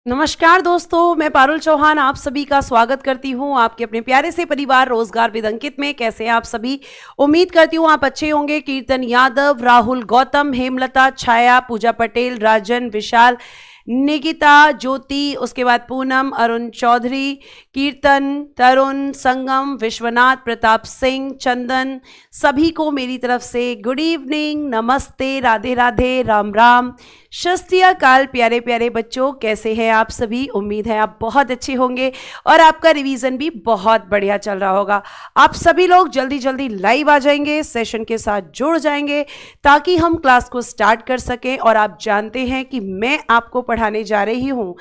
नमस्कार दोस्तों, मैं पारुल चौहान आप सभी का स्वागत करती हूं आपके अपने प्यारे से परिवार रोजगार विद अंकित में। कैसे हैं आप सभी? उम्मीद करती हूं आप अच्छे होंगे। कीर्तन यादव, राहुल गौतम, हेमलता, छाया, पूजा पटेल, राजन, विशाल, निकिता, ज्योति, उसके बाद पूनम, अरुण चौधरी, कीर्तन, तरुण, संगम, विश्वनाथ, प्रताप सिंह, चंदन, सभी को मेरी तरफ से गुड इवनिंग, नमस्ते, राधे राधे, राम राम, सत श्री अकाल। प्यारे प्यारे बच्चों, कैसे हैं आप सभी? उम्मीद है आप बहुत अच्छे होंगे और आपका रिवीजन भी बहुत बढ़िया चल रहा होगा। आप सभी लोग जल्दी जल्दी लाइव आ जाएंगे, सेशन के साथ जुड़ जाएंगे ताकि हम क्लास को स्टार्ट कर सकें। और आप जानते हैं कि मैं आपको पढ़ाने जा रही हूं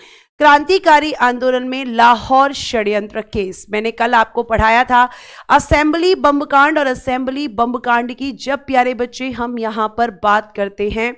क्रांतिकारी आंदोलन में लाहौर षड्यंत्र केस। मैंने कल आपको पढ़ाया था असेंबली बम कांड, और असेंबली बम कांड की जब प्यारे बच्चे हम यहां पर बात करते हैं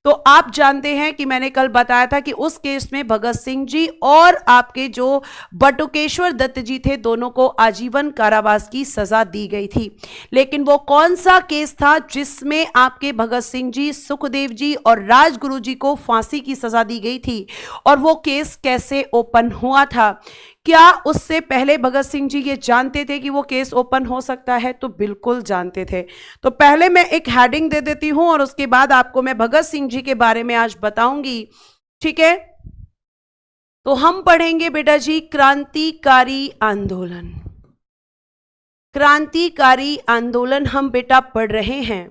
तो आप जानते हैं कि मैंने कल बताया था कि उस केस में भगत सिंह जी और आपके जो बटुकेश्वर दत्त जी थे, दोनों को आजीवन कारावास की सजा दी गई थी। लेकिन वो कौन सा केस था जिसमें आपके भगत सिंह जी, सुखदेव जी और राजगुरु जी को फांसी की सजा दी गई थी? और वो केस कैसे ओपन हुआ था? क्या उससे पहले भगत सिंह जी ये जानते थे कि वो केस ओपन हो सकता है? तो बिल्कुल जानते थे। तो पहले मैं एक हेडिंग दे देती हूं और उसके बाद आपको मैं भगत सिंह जी के बारे में आज बताऊंगी, ठीक है? तो हम पढ़ेंगे बेटा जी क्रांतिकारी आंदोलन। क्रांतिकारी आंदोलन हम बेटा पढ़ रहे हैं।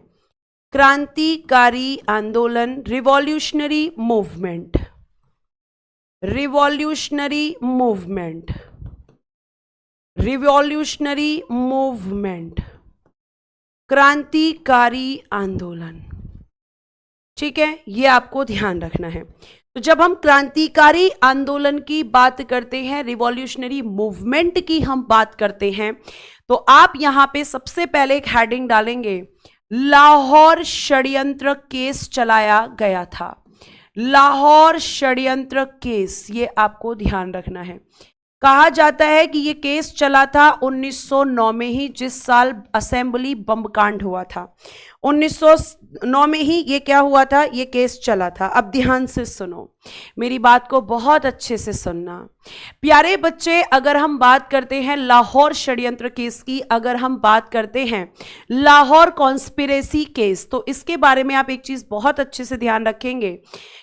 क्रांतिकारी आंदोलन, revolutionary movement, revolutionary movement, revolutionary movement, क्रांतिकारी आंदोलन, ठीक है? ये आपको ध्यान रखना है। तो जब हम क्रांतिकारी आंदोलन की बात करते हैं, रिवॉल्यूशनरी मूवमेंट की हम बात करते हैं, तो आप यहां पे सबसे पहले एक हेडिंग डालेंगे, लाहौर षड्यंत्र केस चलाया गया था। लाहौर षड्यंत्र केस, ये आपको ध्यान रखना है। कहा जाता है कि ये केस चला था 1909 में ही, जिस साल असेंबली बम कांड हुआ था। 1909 में ही ये क्या हुआ था? ये केस चला था। अब ध्यान से सुनो, मेरी बात को बहुत अच्छे से सुनना प्यारे बच्चे। अगर हम बात करते हैं लाहौर षड्यंत्र केस की, अगर हम बात करते हैं लाहौर कॉन्स्पिरेसी केस, तो इसके बारे में आप एक चीज बहुत अच्छे से ध्यान रखेंगे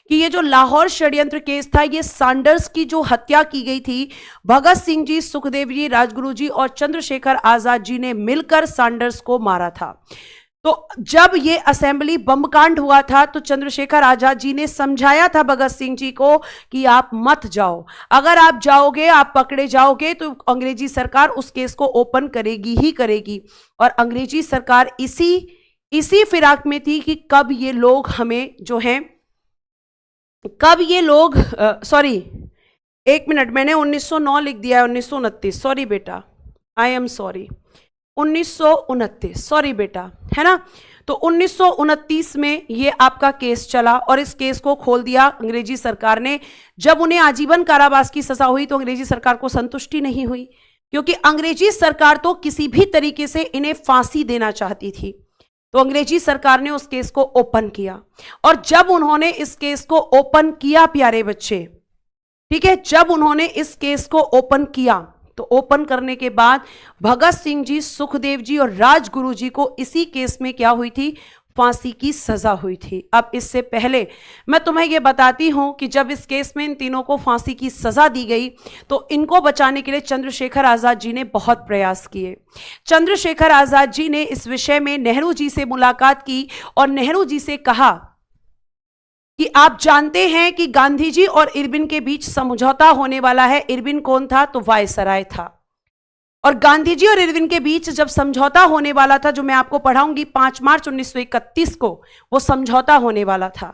कि ये जो लाहौर षड्यंत्र केस था, ये सैंडर्स की जो हत्या की गई थी, भगत सिंह जी, सुखदेव जी, राजगुरु जी और चंद्रशेखर आजाद जी ने मिलकर सैंडर्स को मारा था। तो जब ये असेंबली बम कांड हुआ था तो चंद्रशेखर आजाद जी ने समझाया था भगत सिंह जी को कि आप मत जाओ, अगर आप जाओगे, आप पकड़े जाओगे तो अंग्रेजी सरकार उस केस को ओपन करेगी ही करेगी। और अंग्रेजी सरकार इसी फिराक में थी कि कब ये लोग हमें जो हैं, कब ये लोग सॉरी, एक मिनट, मैंने 1909 लिख दिया है, 1929, सॉरी बेटा, आई एम सॉरी, 1929, सॉरी बेटा, है ना? तो 1929 में ये आपका केस चला और इस केस को खोल दिया अंग्रेजी सरकार ने। जब उन्हें आजीवन कारावास की सजा हुई तो अंग्रेजी सरकार को संतुष्टि नहीं हुई, क्योंकि अंग्रेजी सरकार तो किसी भी तरीके से इन्हें फांसी देना चाहती थी। तो अंग्रेजी सरकार ने उस केस को ओपन किया, और जब उन्होंने इस केस को ओपन किया प्यारे बच्चे, ठीक है, जब उन्होंने इस केस को ओपन किया तो ओपन करने के बाद भगत सिंह जी, सुखदेव जी और राजगुरु जी को इसी केस में क्या हुई थी? फांसी की सजा हुई थी। अब इससे पहले मैं तुम्हें यह बताती हूं कि जब इस केस में इन तीनों को फांसी की सजा दी गई तो इनको बचाने के लिए चंद्रशेखर आजाद जी ने बहुत प्रयास किए। चंद्रशेखर आजाद जी ने इस विषय में नेहरू जी से मुलाकात की और नेहरू जी से कहा कि आप जानते हैं कि गांधी जी और इरविन के बीच समझौता होने वाला है। इरविन कौन था? तो वायसराय था। और गांधी जी और इरविन के बीच जब समझौता होने वाला था, जो मैं आपको पढ़ाऊंगी 5 मार्च 1931 को, वो समझौता होने वाला था।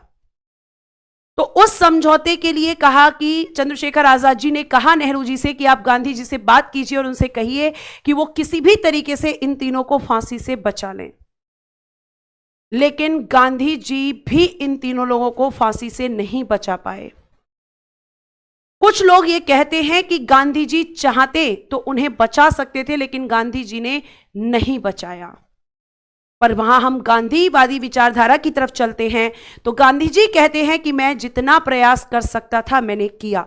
तो उस समझौते के लिए कहा कि चंद्रशेखर आजाद जी ने कहा नेहरू जी से कि आप गांधी जी से बात कीजिए और उनसे कहिए कि वो किसी भी तरीके से इन तीनों को फांसी से बचा लें। लेकिन गांधी जी भी इन तीनों लोगों को फांसी से नहीं बचा पाए। कुछ लोग ये कहते हैं कि गांधी जी चाहते तो उन्हें बचा सकते थे, लेकिन गांधी जी ने नहीं बचाया। पर वहां हम गांधीवादी विचारधारा की तरफ चलते हैं तो गांधी जी कहते हैं कि मैं जितना प्रयास कर सकता था मैंने किया।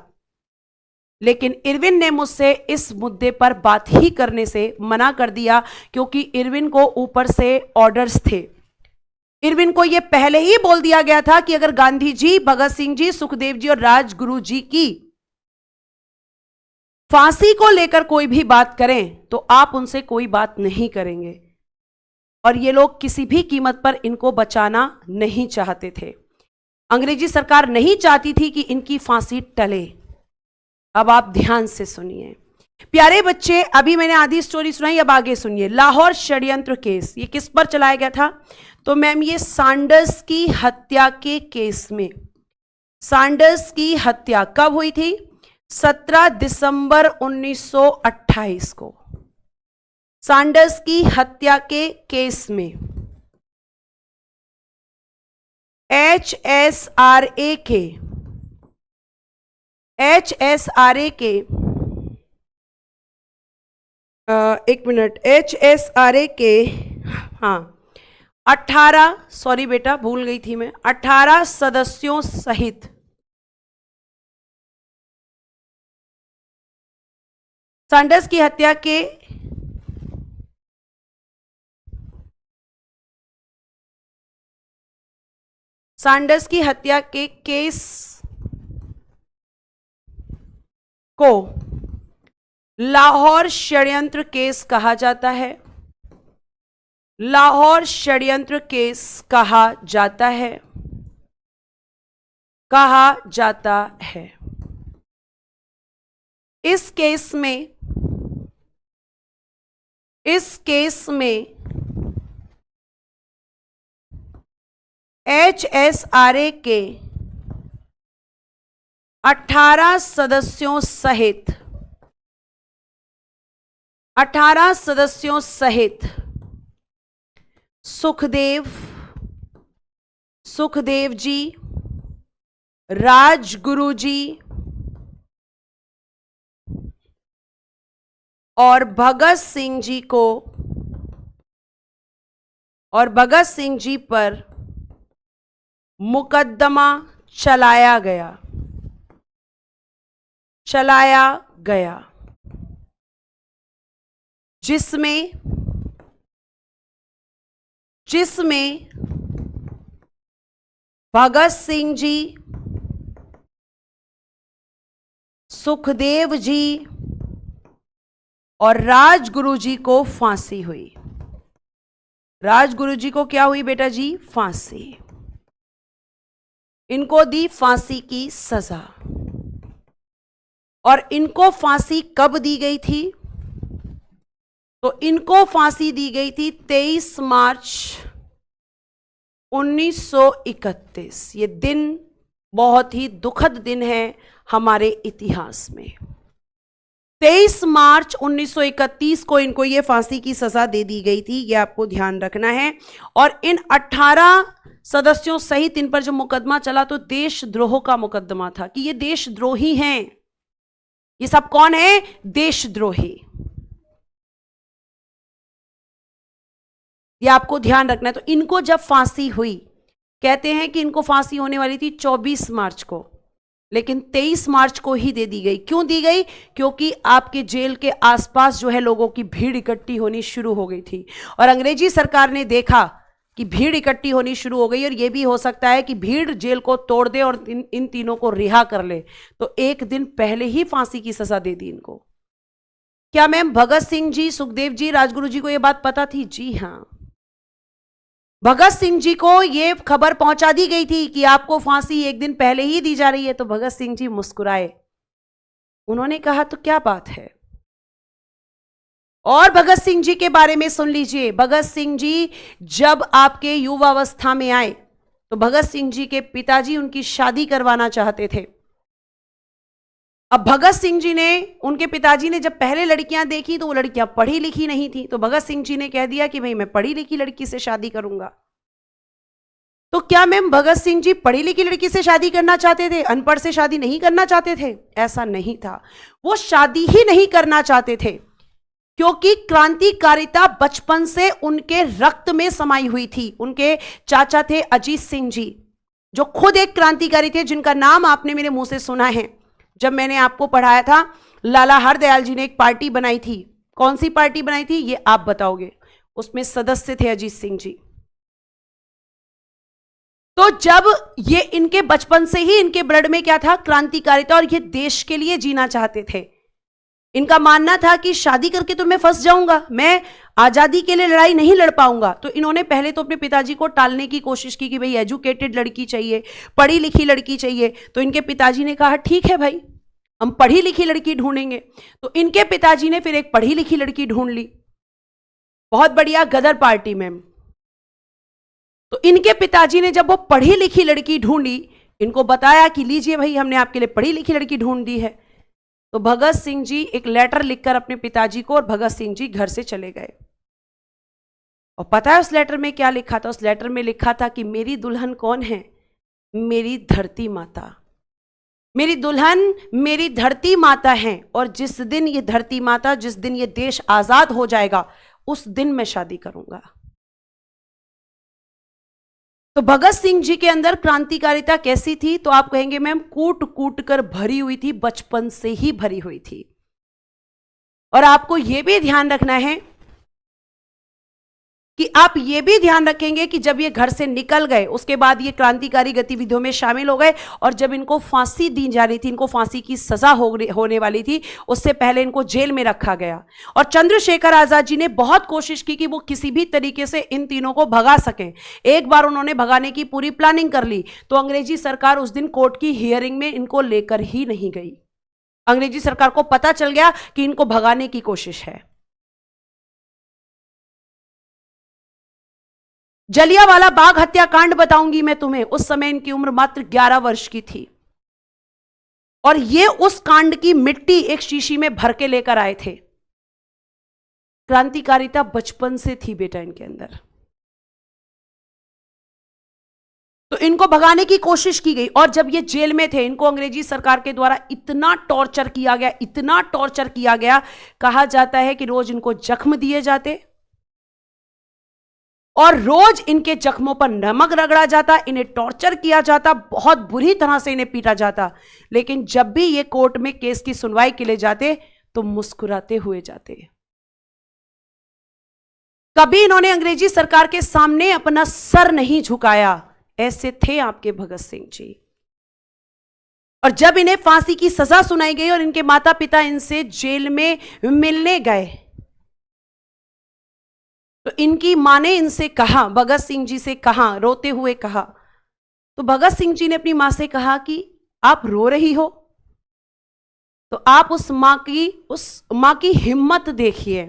लेकिन इरविन ने मुझसे इस मुद्दे पर बात ही करने से मना कर दिया, क्योंकि इरविन को ऊपर से ऑर्डर्स थे। इरविन को यह पहले ही बोल दिया गया था कि अगर गांधी जी, भगत सिंह जी, सुखदेव जी और राजगुरु जी की फांसी को लेकर कोई भी बात करें तो आप उनसे कोई बात नहीं करेंगे, और ये लोग किसी भी कीमत पर इनको बचाना नहीं चाहते थे। अंग्रेजी सरकार नहीं चाहती थी कि इनकी फांसी टले। अब आप ध्यान से सुनिए प्यारे बच्चे, अभी मैंने आधी स्टोरी सुनाई, अब आगे सुनिए। लाहौर षड्यंत्र केस, ये किस पर चलाया गया था? तो मैम ये सैंडर्स की हत्या के केस में। सैंडर्स की हत्या कब हुई थी? 17 दिसंबर 1928 को। सैंडर्स की हत्या के केस में HSRA के एक मिनट, HSRA के 18, सॉरी बेटा भूल गई थी मैं, 18 सदस्यों सहित सैंडर्स की हत्या के केस को लाहौर षड्यंत्र केस कहा जाता है। लाहौर षड्यंत्र केस कहा जाता है। इस केस में HSRA के 18 सदस्यों सहित सुखदेव जी, राजगुरु जी और भगत सिंह जी पर मुकदमा चलाया गया, जिसमें भगत सिंह जी, सुखदेव जी और राजगुरु जी को फांसी हुई। राजगुरु जी को क्या हुई बेटा जी? फांसी। इनको दी फांसी की सजा। और इनको फांसी कब दी गई थी? तो इनको फांसी दी गई थी 23 मार्च 1931। ये दिन बहुत ही दुखद दिन है हमारे इतिहास में। 23 मार्च 1931 को इनको ये फांसी की सजा दे दी गई थी, ये आपको ध्यान रखना है। और इन 18 सदस्यों सहित इन पर जो मुकदमा चला तो देशद्रोह का मुकदमा था कि ये देशद्रोही हैं। ये सब कौन है? देशद्रोही। ये आपको ध्यान रखना है। तो इनको जब फांसी हुई, कहते हैं कि इनको फांसी होने वाली थी 24 मार्च को, लेकिन 23 मार्च को ही दे दी गई। क्यों दी गई? क्योंकि आपके जेल के आसपास जो है लोगों की भीड़ इकट्ठी होनी शुरू हो गई थी, और अंग्रेजी सरकार ने देखा कि भीड़ इकट्ठी होनी शुरू हो गई और यह भी हो सकता है कि भीड़ जेल को तोड़ दे और इन तीनों को रिहा कर ले, तो एक दिन पहले ही फांसी की सजा दे दी इनको। क्या मैम भगत सिंह जी, सुखदेव जी, राजगुरु जी को यह बात पता थी? जी हां, भगत सिंह जी को यह खबर पहुंचा दी गई थी कि आपको फांसी एक दिन पहले ही दी जा रही है। तो भगत सिंह जी मुस्कुराए, उन्होंने कहा तो क्या बात है। और भगत सिंह जी के बारे में सुन लीजिए। भगत सिंह जी जब आपके युवावस्था में आए तो भगत सिंह जी के पिताजी उनकी शादी करवाना चाहते थे। अब भगत सिंह जी ने, उनके पिताजी ने जब पहले लड़कियां देखी तो वो लड़कियां पढ़ी लिखी नहीं थी, तो भगत सिंह जी ने कह दिया कि भाई मैं पढ़ी लिखी लड़की से शादी करूंगा। तो क्या मैम भगत सिंह जी पढ़ी लिखी लड़की से शादी करना चाहते थे, अनपढ़ से शादी नहीं करना चाहते थे? ऐसा नहीं था, वो शादी ही नहीं करना चाहते थे क्योंकि क्रांतिकारिता बचपन से उनके रक्त में समाई हुई थी। उनके चाचा थे अजीत सिंह जी, जो खुद एक क्रांतिकारी थे, जिनका नाम आपने मेरे मुंह से सुना है, जब मैंने आपको पढ़ाया था, लाला हरदयाल जी ने एक पार्टी बनाई थी। कौन सी पार्टी बनाई थी ये आप बताओगे? उसमें सदस्य थे अजीत सिंह जी। तो जब ये इनके बचपन से ही इनके ब्लड में क्या था? क्रांतिकारिता, और ये देश के लिए जीना चाहते थे। इनका मानना था कि शादी करके तो मैं फंस जाऊंगा, मैं आजादी के लिए लड़ाई नहीं लड़ पाऊंगा। तो इन्होंने पहले तो अपने पिताजी को टालने की कोशिश की कि भाई एजुकेटेड लड़की चाहिए, पढ़ी लिखी लड़की चाहिए। तो इनके पिताजी ने कहा ठीक है भाई, हम पढ़ी लिखी लड़की ढूंढेंगे। तो इनके पिताजी ने फिर एक पढ़ी लिखी लड़की ढूंढ ली, बहुत बढ़िया, गदर पार्टी में। तो इनके पिताजी ने जब वो पढ़ी लिखी लड़की ढूंढी, इनको बताया कि लीजिए भाई, हमने आपके लिए पढ़ी लिखी लड़की ढूंढ दी है। तो भगत सिंह जी एक लेटर लिखकर अपने पिताजी को, और भगत सिंह जी घर से चले गए। और पता है उस लेटर में क्या लिखा था? उस लेटर में लिखा था कि मेरी दुल्हन कौन है? मेरी धरती माता। मेरी दुल्हन मेरी धरती माता है, और जिस दिन ये धरती माता, जिस दिन ये देश आजाद हो जाएगा, उस दिन मैं शादी करूंगा। तो भगत सिंह जी के अंदर क्रांतिकारिता कैसी थी? तो आप कहेंगे मैम कूट कूट कर भरी हुई थी, बचपन से ही भरी हुई थी। और आपको यह भी ध्यान रखना है कि आप ये भी ध्यान रखेंगे कि जब ये घर से निकल गए, उसके बाद ये क्रांतिकारी गतिविधियों में शामिल हो गए, और जब इनको फांसी दी जा रही थी, इनको फांसी की सजा होने वाली थी, उससे पहले इनको जेल में रखा गया। और चंद्रशेखर आजाद जी ने बहुत कोशिश की कि वो किसी भी तरीके से इन तीनों को भगा सकें। एक बार उन्होंने भगाने की पूरी प्लानिंग कर ली, तो अंग्रेजी सरकार उस दिन कोर्ट की हियरिंग में इनको लेकर ही नहीं गई। अंग्रेजी सरकार को पता चल गया कि इनको भगाने की कोशिश है। जलियांवाला बाग हत्याकांड बताऊंगी मैं तुम्हें। उस समय इनकी उम्र मात्र 11 वर्ष की थी, और ये उस कांड की मिट्टी एक शीशी में भर के लेकर आए थे। क्रांतिकारिता बचपन से थी बेटा इनके अंदर। तो इनको भगाने की कोशिश की गई, और जब ये जेल में थे, इनको अंग्रेजी सरकार के द्वारा इतना टॉर्चर किया गया, इतना टॉर्चर किया गया, कहा जाता है कि रोज इनको जख्म दिए जाते, और रोज इनके जख्मों पर नमक रगड़ा जाता, इन्हें टॉर्चर किया जाता, बहुत बुरी तरह से इन्हें पीटा जाता। लेकिन जब भी ये कोर्ट में केस की सुनवाई के लिए जाते, तो मुस्कुराते हुए जाते। कभी इन्होंने अंग्रेजी सरकार के सामने अपना सर नहीं झुकाया। ऐसे थे आपके भगत सिंह जी। और जब इन्हें फांसी की सजा सुनाई गई और इनके माता पिता इनसे जेल में मिलने गए, तो इनकी मां ने इनसे कहा, भगत सिंह जी से कहा, रोते हुए कहा। तो भगत सिंह जी ने अपनी मां से कहा कि आप रो रही हो, तो आप उस मां की हिम्मत देखिए,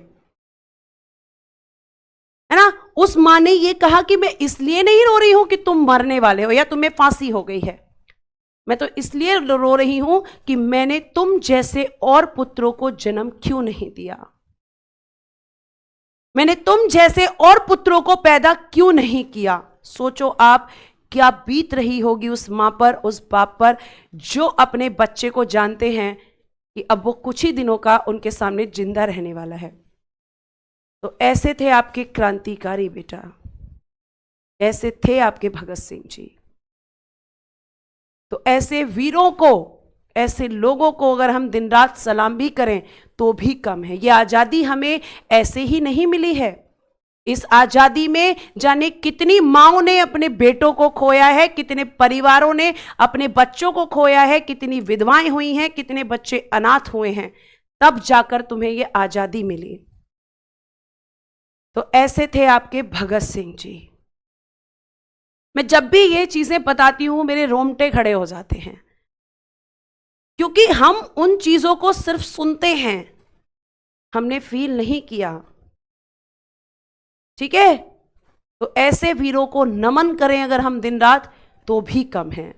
है ना। उस मां ने यह कहा कि मैं इसलिए नहीं रो रही हूं कि तुम मरने वाले हो या तुम्हें फांसी हो गई है, मैं तो इसलिए रो रही हूं कि मैंने तुम जैसे और पुत्रों को जन्म क्यों नहीं दिया, मैंने तुम जैसे और पुत्रों को पैदा क्यों नहीं किया। सोचो आप क्या बीत रही होगी उस मां पर, उस बाप पर, जो अपने बच्चे को जानते हैं कि अब वो कुछ ही दिनों का उनके सामने जिंदा रहने वाला है। तो ऐसे थे आपके क्रांतिकारी बेटा, ऐसे थे आपके भगत सिंह जी। तो ऐसे वीरों को, ऐसे लोगों को अगर हम दिन रात सलाम भी करें तो भी कम है। यह आजादी हमें ऐसे ही नहीं मिली है। इस आजादी में जाने कितनी माओं ने अपने बेटों को खोया है, कितने परिवारों ने अपने बच्चों को खोया है, कितनी विधवाएं हुई हैं, कितने बच्चे अनाथ हुए हैं, तब जाकर तुम्हें यह आजादी मिली। तो ऐसे थे आपके भगत सिंह जी। मैं जब भी ये चीजें बताती हूं मेरे रोंगटे खड़े हो जाते हैं, क्योंकि हम उन चीजों को सिर्फ सुनते हैं, हमने फील नहीं किया। ठीक है, तो ऐसे वीरों को नमन करें अगर हम दिन रात तो भी कम है।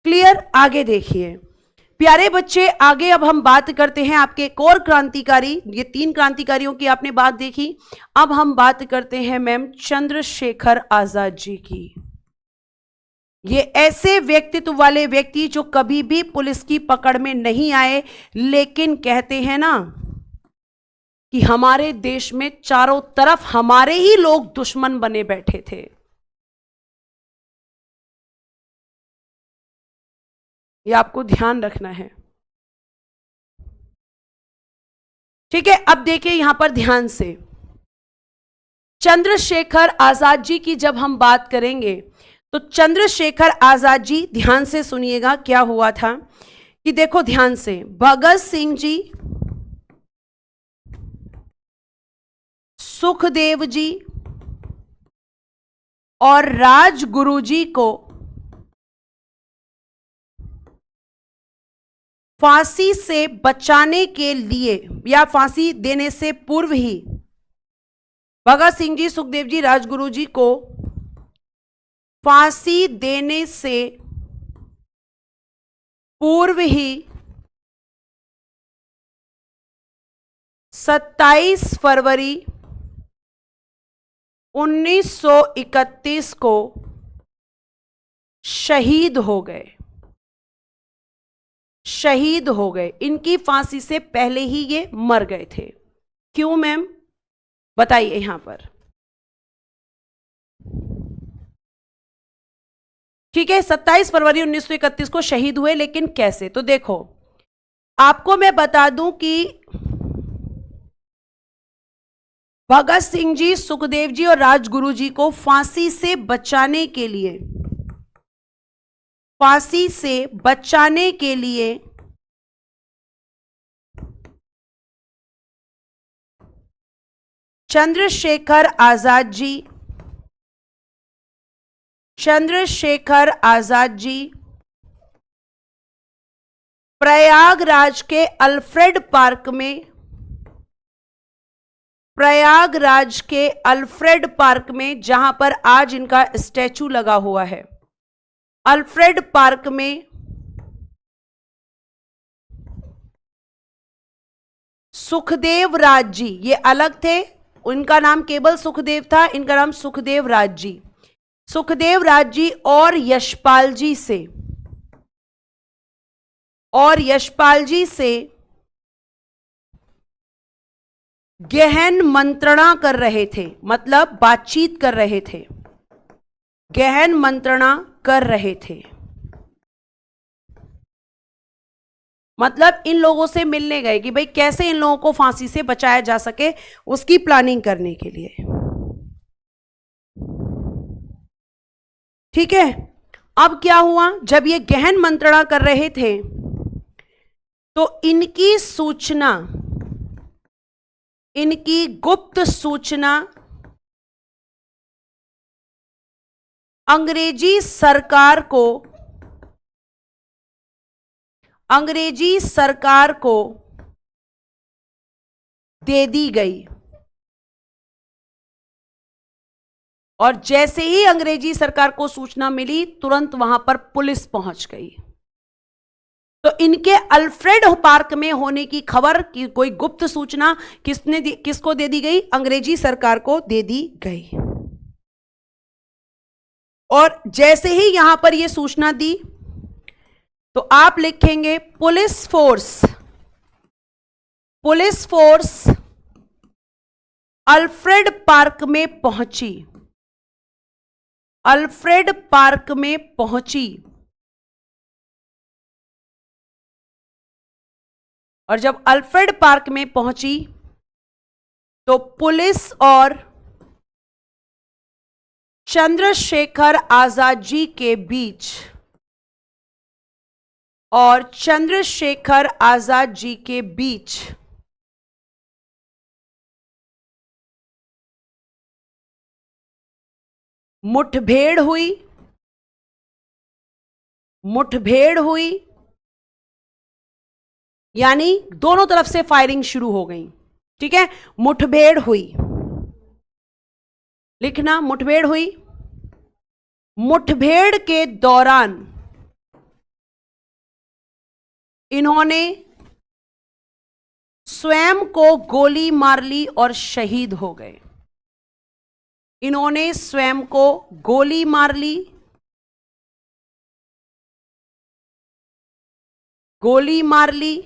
क्लियर? आगे देखिए प्यारे बच्चे, आगे अब हम बात करते हैं आपके एक और क्रांतिकारी। ये 3 क्रांतिकारियों की आपने बात देखी, अब हम बात करते हैं मैम चंद्रशेखर आजाद जी की। ये ऐसे व्यक्तित्व वाले व्यक्ति जो कभी भी पुलिस की पकड़ में नहीं आए, लेकिन कहते हैं ना कि हमारे देश में चारों तरफ हमारे ही लोग दुश्मन बने बैठे थे। ये आपको ध्यान रखना है। ठीक है, अब देखिए यहां पर ध्यान से, चंद्रशेखर आजाद जी की जब हम बात करेंगे तो चंद्रशेखर आजाद जी, ध्यान से सुनिएगा क्या हुआ था कि देखो ध्यान से, भगत सिंह जी, सुखदेव जी और राजगुरु जी को फांसी से बचाने के लिए या फांसी देने से पूर्व ही भगत सिंह जी, सुखदेव जी, राजगुरु जी को फांसी देने से पूर्व ही 27 फरवरी 1931 को शहीद हो गए। शहीद हो गए, इनकी फांसी से पहले ही ये मर गए थे। क्यों मैम, बताइए यहां पर। ठीक है, 27 फरवरी 1931 को शहीद हुए, लेकिन कैसे, तो देखो आपको मैं बता दूं कि भगत सिंह जी, सुखदेव जी और राजगुरु जी को फांसी से बचाने के लिए, फांसी से बचाने के लिए चंद्रशेखर आजाद जी, चंद्रशेखर आजाद जी प्रयागराज के अल्फ्रेड पार्क में, प्रयागराज के अल्फ्रेड पार्क में, जहां पर आज इनका स्टैचू लगा हुआ है, अल्फ्रेड पार्क में सुखदेव राज जी, ये अलग थे, उनका नाम केवल सुखदेव था, इनका नाम सुखदेव राज जी, सुखदेव राज जी और यशपाल जी से, और यशपाल जी से गहन मंत्रणा कर रहे थे, मतलब बातचीत कर रहे थे, गहन मंत्रणा कर रहे थे, मतलब इन लोगों से मिलने गए कि भाई कैसे इन लोगों को फांसी से बचाया जा सके, उसकी प्लानिंग करने के लिए। ठीक है, अब क्या हुआ, जब ये गहन मंत्रणा कर रहे थे तो इनकी सूचना, इनकी गुप्त सूचना अंग्रेजी सरकार को, अंग्रेजी सरकार को दे दी गई, और जैसे ही अंग्रेजी सरकार को सूचना मिली तुरंत वहां पर पुलिस पहुंच गई। तो इनके अल्फ्रेड पार्क में होने की खबर की कोई गुप्त सूचना किसको दे दी गई, अंग्रेजी सरकार को दे दी गई। और जैसे ही यहां पर यह सूचना दी तो आप लिखेंगे police force, police force Alfred park में पहुंची, अल्फ्रेड पार्क में पहुंची, और जब अल्फ्रेड पार्क में पहुंची तो पुलिस और चंद्रशेखर आजाद जी के बीच, और चंद्रशेखर आजाद जी के बीच मुठभेड़ हुई, मुठभेड़ हुई, यानी दोनों तरफ से फायरिंग शुरू हो गई। ठीक है, मुठभेड़ हुई, लिखना मुठभेड़ हुई। मुठभेड़ के दौरान इन्होंने स्वयं को गोली मार ली और शहीद हो गए। इन्होंने स्वयं को गोली मार ली, गोली मार ली।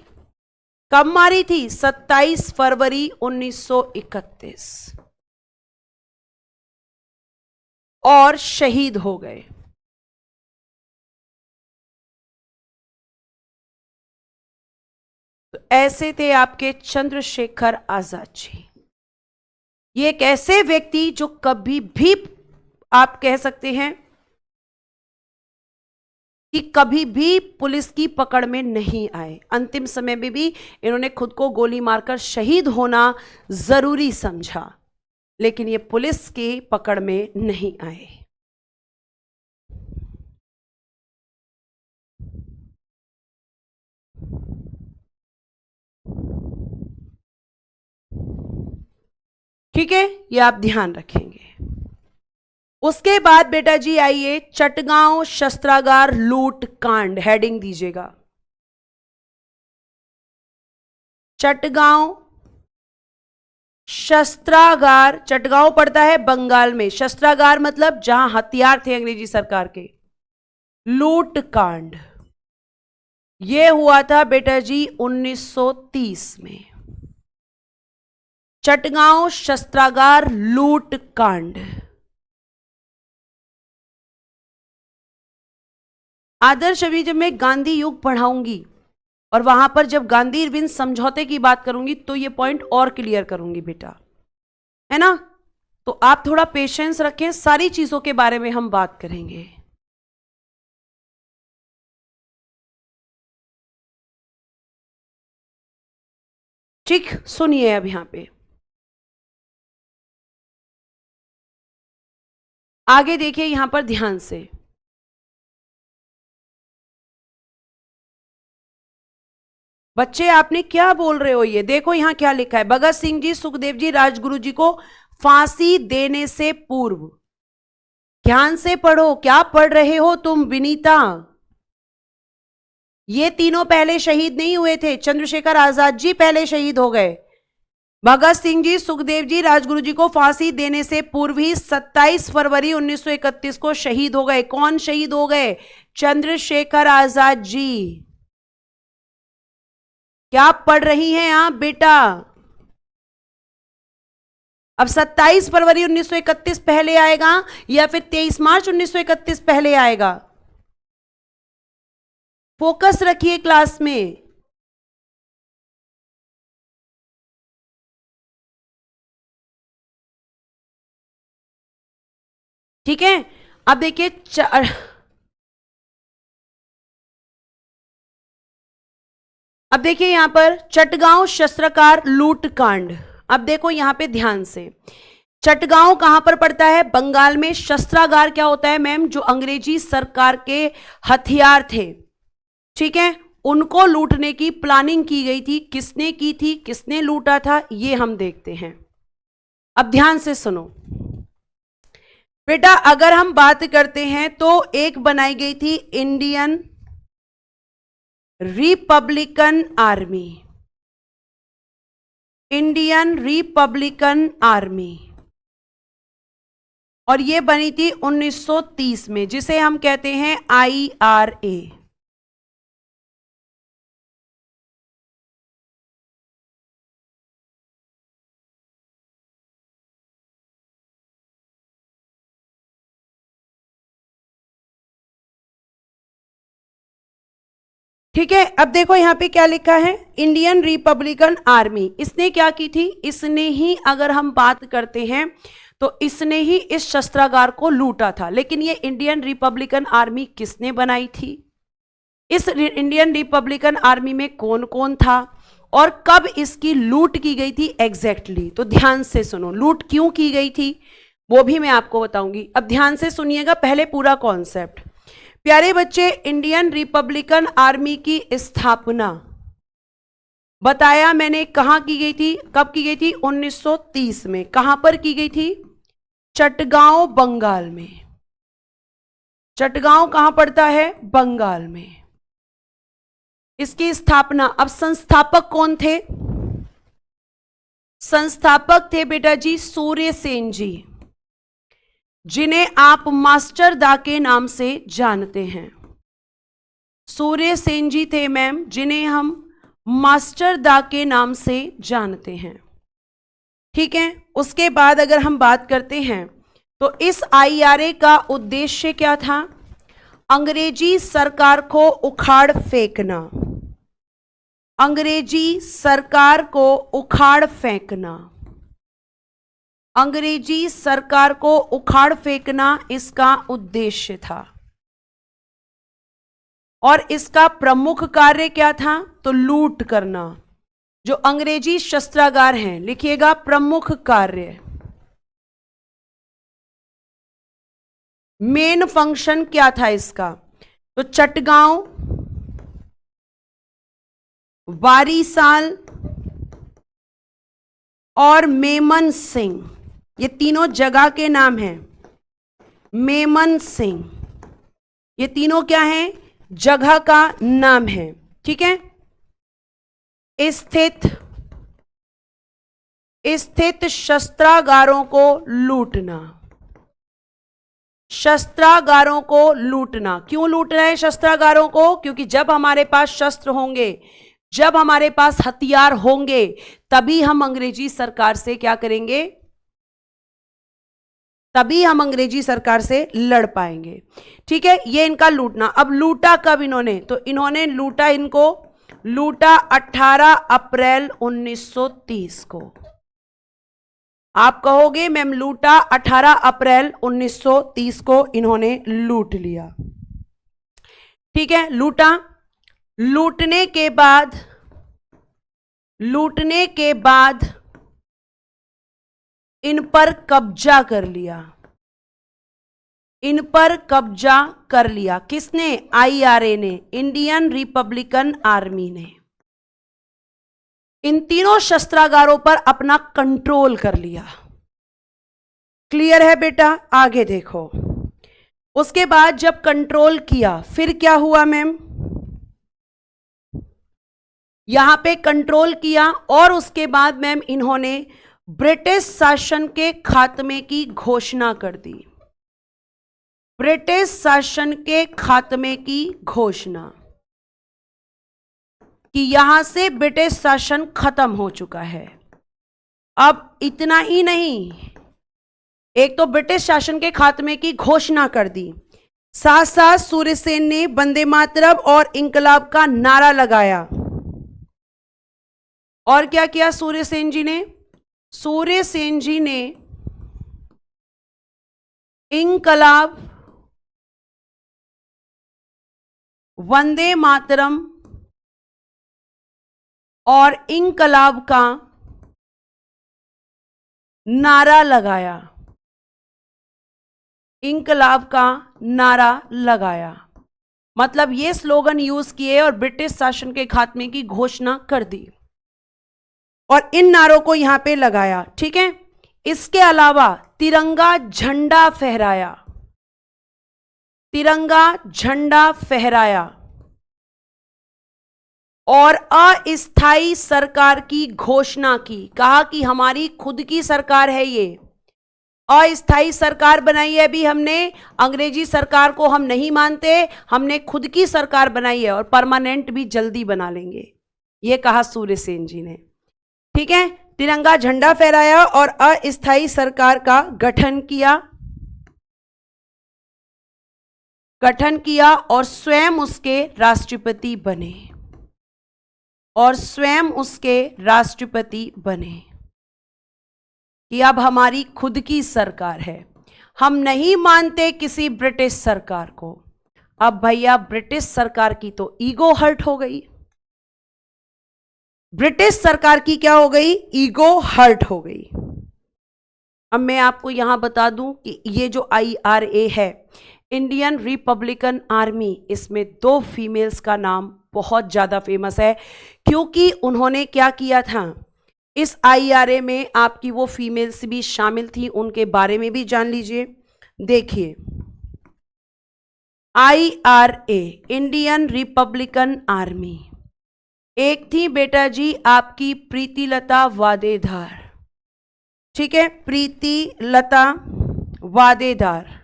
कब मारी थी, 27 फरवरी 1931, और शहीद हो गए। तो ऐसे थे आपके चंद्रशेखर आजाद जी। ये एक ऐसे व्यक्ति जो कभी भी आप कह सकते हैं कि कभी भी पुलिस की पकड़ में नहीं आए। अंतिम समय में भी इन्होंने खुद को गोली मारकर शहीद होना जरूरी समझा, लेकिन ये पुलिस की पकड़ में नहीं आए। ठीक है, ये आप ध्यान रखेंगे। उसके बाद बेटा जी आइए, चटगांव शस्त्रागार लूट कांड, हेडिंग दीजिएगा। चटगांव शस्त्रागार, चटगांव पड़ता है बंगाल में, शस्त्रागार मतलब जहां हथियार थे अंग्रेजी सरकार के, लूट कांड यह हुआ था बेटा जी 1930 में। चटगांव शस्त्रागार लूट कांड। आदर्श अभी जब मैं गांधी युग पढ़ाऊंगी और वहां पर जब गांधी इरविन समझौते की बात करूंगी तो ये पॉइंट और क्लियर करूंगी बेटा, है ना। तो आप थोड़ा पेशेंस रखें, सारी चीजों के बारे में हम बात करेंगे। ठीक, सुनिए अब यहां पे आगे देखिए, यहां पर ध्यान से। बच्चे आपने क्या बोल रहे हो, ये देखो यहां क्या लिखा है, भगत सिंह जी, सुखदेव जी, राजगुरु जी को फांसी देने से पूर्व। ध्यान से पढ़ो, क्या पढ़ रहे हो तुम विनीता। ये तीनों पहले शहीद नहीं हुए थे, चंद्रशेखर आजाद जी पहले शहीद हो गए। भगत सिंह जी, सुखदेव जी, राजगुरु जी को फांसी देने से पूर्व ही 27 फरवरी 1931 को शहीद हो गए। कौन शहीद हो गए? चंद्रशेखर आजाद जी। क्या पढ़ रही हैं आप बेटा? अब 27 फरवरी 1931 पहले आएगा या फिर 23 मार्च 1931 पहले आएगा? फोकस रखिए क्लास में। ठीक है, अब देखिए अब देखिए यहां पर चटगांव शस्त्रागार लूट कांड। अब देखो यहां पे ध्यान से, चटगांव कहां पर पड़ता है? बंगाल में। शस्त्रागार क्या होता है मैम? जो अंग्रेजी सरकार के हथियार थे, ठीक है, उनको लूटने की प्लानिंग की गई थी। किसने की थी, किसने लूटा था, ये हम देखते हैं। अब ध्यान से सुनो बेटा, अगर हम बात करते हैं तो एक बनाई गई थी Indian Republican army, Indian Republican army, और ये बनी थी 1930 में, जिसे हम कहते हैं IRA। ठीक है, अब देखो यहां पे क्या लिखा है, इंडियन रिपब्लिकन आर्मी। इसने क्या की थी? इसने ही, अगर हम बात करते हैं तो इसने ही इस शस्त्रागार को लूटा था। लेकिन ये इंडियन रिपब्लिकन आर्मी किसने बनाई थी? इस इंडियन रिपब्लिकन आर्मी में कौन कौन था और कब इसकी लूट की गई थी एग्जैक्टली? तो ध्यान से सुनो, लूट क्यों की गई थी वो भी मैं आपको बताऊंगी। अब ध्यान से सुनिएगा पहले पूरा कॉन्सेप्ट। प्यारे बच्चे, इंडियन रिपब्लिकन आर्मी की स्थापना बताया मैंने कहां की गई थी, कब की गई थी? 1930 में। कहां पर की गई थी? चटगांव बंगाल में। चटगांव कहां पड़ता है? बंगाल में। इसकी स्थापना, अब संस्थापक कौन थे? संस्थापक थे बेटा जी सूर्य सेन जी, जिन्हें आप मास्टर दा के नाम से जानते हैं। सूर्य सेन जी थे मैम, जिन्हें हम मास्टर दा के नाम से जानते हैं। ठीक है, उसके बाद अगर हम बात करते हैं तो इस IRA का उद्देश्य क्या था? अंग्रेजी सरकार को उखाड़ फेंकना। अंग्रेजी सरकार को उखाड़ फेंकना, अंग्रेजी सरकार को उखाड़ फेंकना इसका उद्देश्य था। और इसका प्रमुख कार्य क्या था? तो लूट करना। जो अंग्रेजी शस्त्रागार हैं, लिखिएगा प्रमुख कार्य, मेन फंक्शन क्या था इसका? तो चटगांव, वारीसाल और मेमन सिंह, ये तीनों जगह के नाम हैं। मेमन सिंह, ये तीनों क्या हैं? जगह का नाम है। ठीक है। स्थित शस्त्रागारों को लूटना, शस्त्रागारों को लूटना। क्यों लूट रहे हैं शस्त्रागारों को? क्योंकि जब हमारे पास शस्त्र होंगे, जब हमारे पास हथियार होंगे, तभी हम अंग्रेजी सरकार से क्या करेंगे? तभी हम अंग्रेजी सरकार से लड़ पाएंगे। ठीक है, ये इनका लूटना। अब लूटा कब इन्होंने? तो इन्होंने लूटा, इनको लूटा 18 अप्रैल 1930 को। आप कहोगे मैम लूटा 18 अप्रैल 1930 को इन्होंने लूट लिया। ठीक है, लूटा। लूटने के बाद इन पर कब्जा कर लिया, इन पर कब्जा कर लिया। किसने? IRA ने, इंडियन रिपब्लिकन आर्मी ने। इन तीनों शस्त्रागारों पर अपना कंट्रोल कर लिया। क्लियर है बेटा? आगे देखो। उसके बाद जब कंट्रोल किया, फिर क्या हुआ मैम? यहां पे कंट्रोल किया और उसके बाद मैम इन्होंने ब्रिटिश शासन के खात्मे की घोषणा कर दी। ब्रिटिश शासन के खात्मे की घोषणा कि यहां से ब्रिटिश शासन खत्म हो चुका है। अब इतना ही नहीं, एक तो ब्रिटिश शासन के खात्मे की घोषणा कर दी, साथ साथ सूर्यसेन ने वंदे मातरम और इंकलाब का नारा लगाया। और क्या किया सूर्यसेन जी ने? सूर्यसेन जी ने इंकलाब, वंदे मातरम और इंकलाब का नारा लगाया, इंकलाब का नारा लगाया। मतलब ये स्लोगन यूज किए और ब्रिटिश शासन के खात्मे की घोषणा कर दी और इन नारों को यहां पे लगाया। ठीक है। इसके अलावा तिरंगा झंडा फहराया, तिरंगा झंडा फहराया और अस्थाई सरकार की घोषणा की। कहा कि हमारी खुद की सरकार है, ये अस्थाई सरकार बनाई है अभी हमने, अंग्रेजी सरकार को हम नहीं मानते, हमने खुद की सरकार बनाई है और परमानेंट भी जल्दी बना लेंगे, ये कहा सूर्यसेन जी ने। ठीक है, तिरंगा झंडा फहराया और अस्थाई सरकार का गठन किया और स्वयं उसके राष्ट्रपति बने, और स्वयं उसके राष्ट्रपति बने कि अब हमारी खुद की सरकार है, हम नहीं मानते किसी ब्रिटिश सरकार को। अब भैया ब्रिटिश सरकार की तो ईगो हर्ट हो गई, ब्रिटिश सरकार की क्या हो गई? ईगो हर्ट हो गई। अब मैं आपको यहां बता दूं कि ये जो IRA है, इंडियन रिपब्लिकन आर्मी, इसमें 2 फीमेल्स का नाम बहुत ज़्यादा फेमस है, क्योंकि उन्होंने क्या किया था, इस IRA में आपकी वो फीमेल्स भी शामिल थी, उनके बारे में भी जान लीजिए। देखिए, IRA इंडियन रिपब्लिकन आर्मी, एक थी बेटा जी आपकी प्रीतिलता वादेदार। ठीक है, प्रीतिलता वादेदार।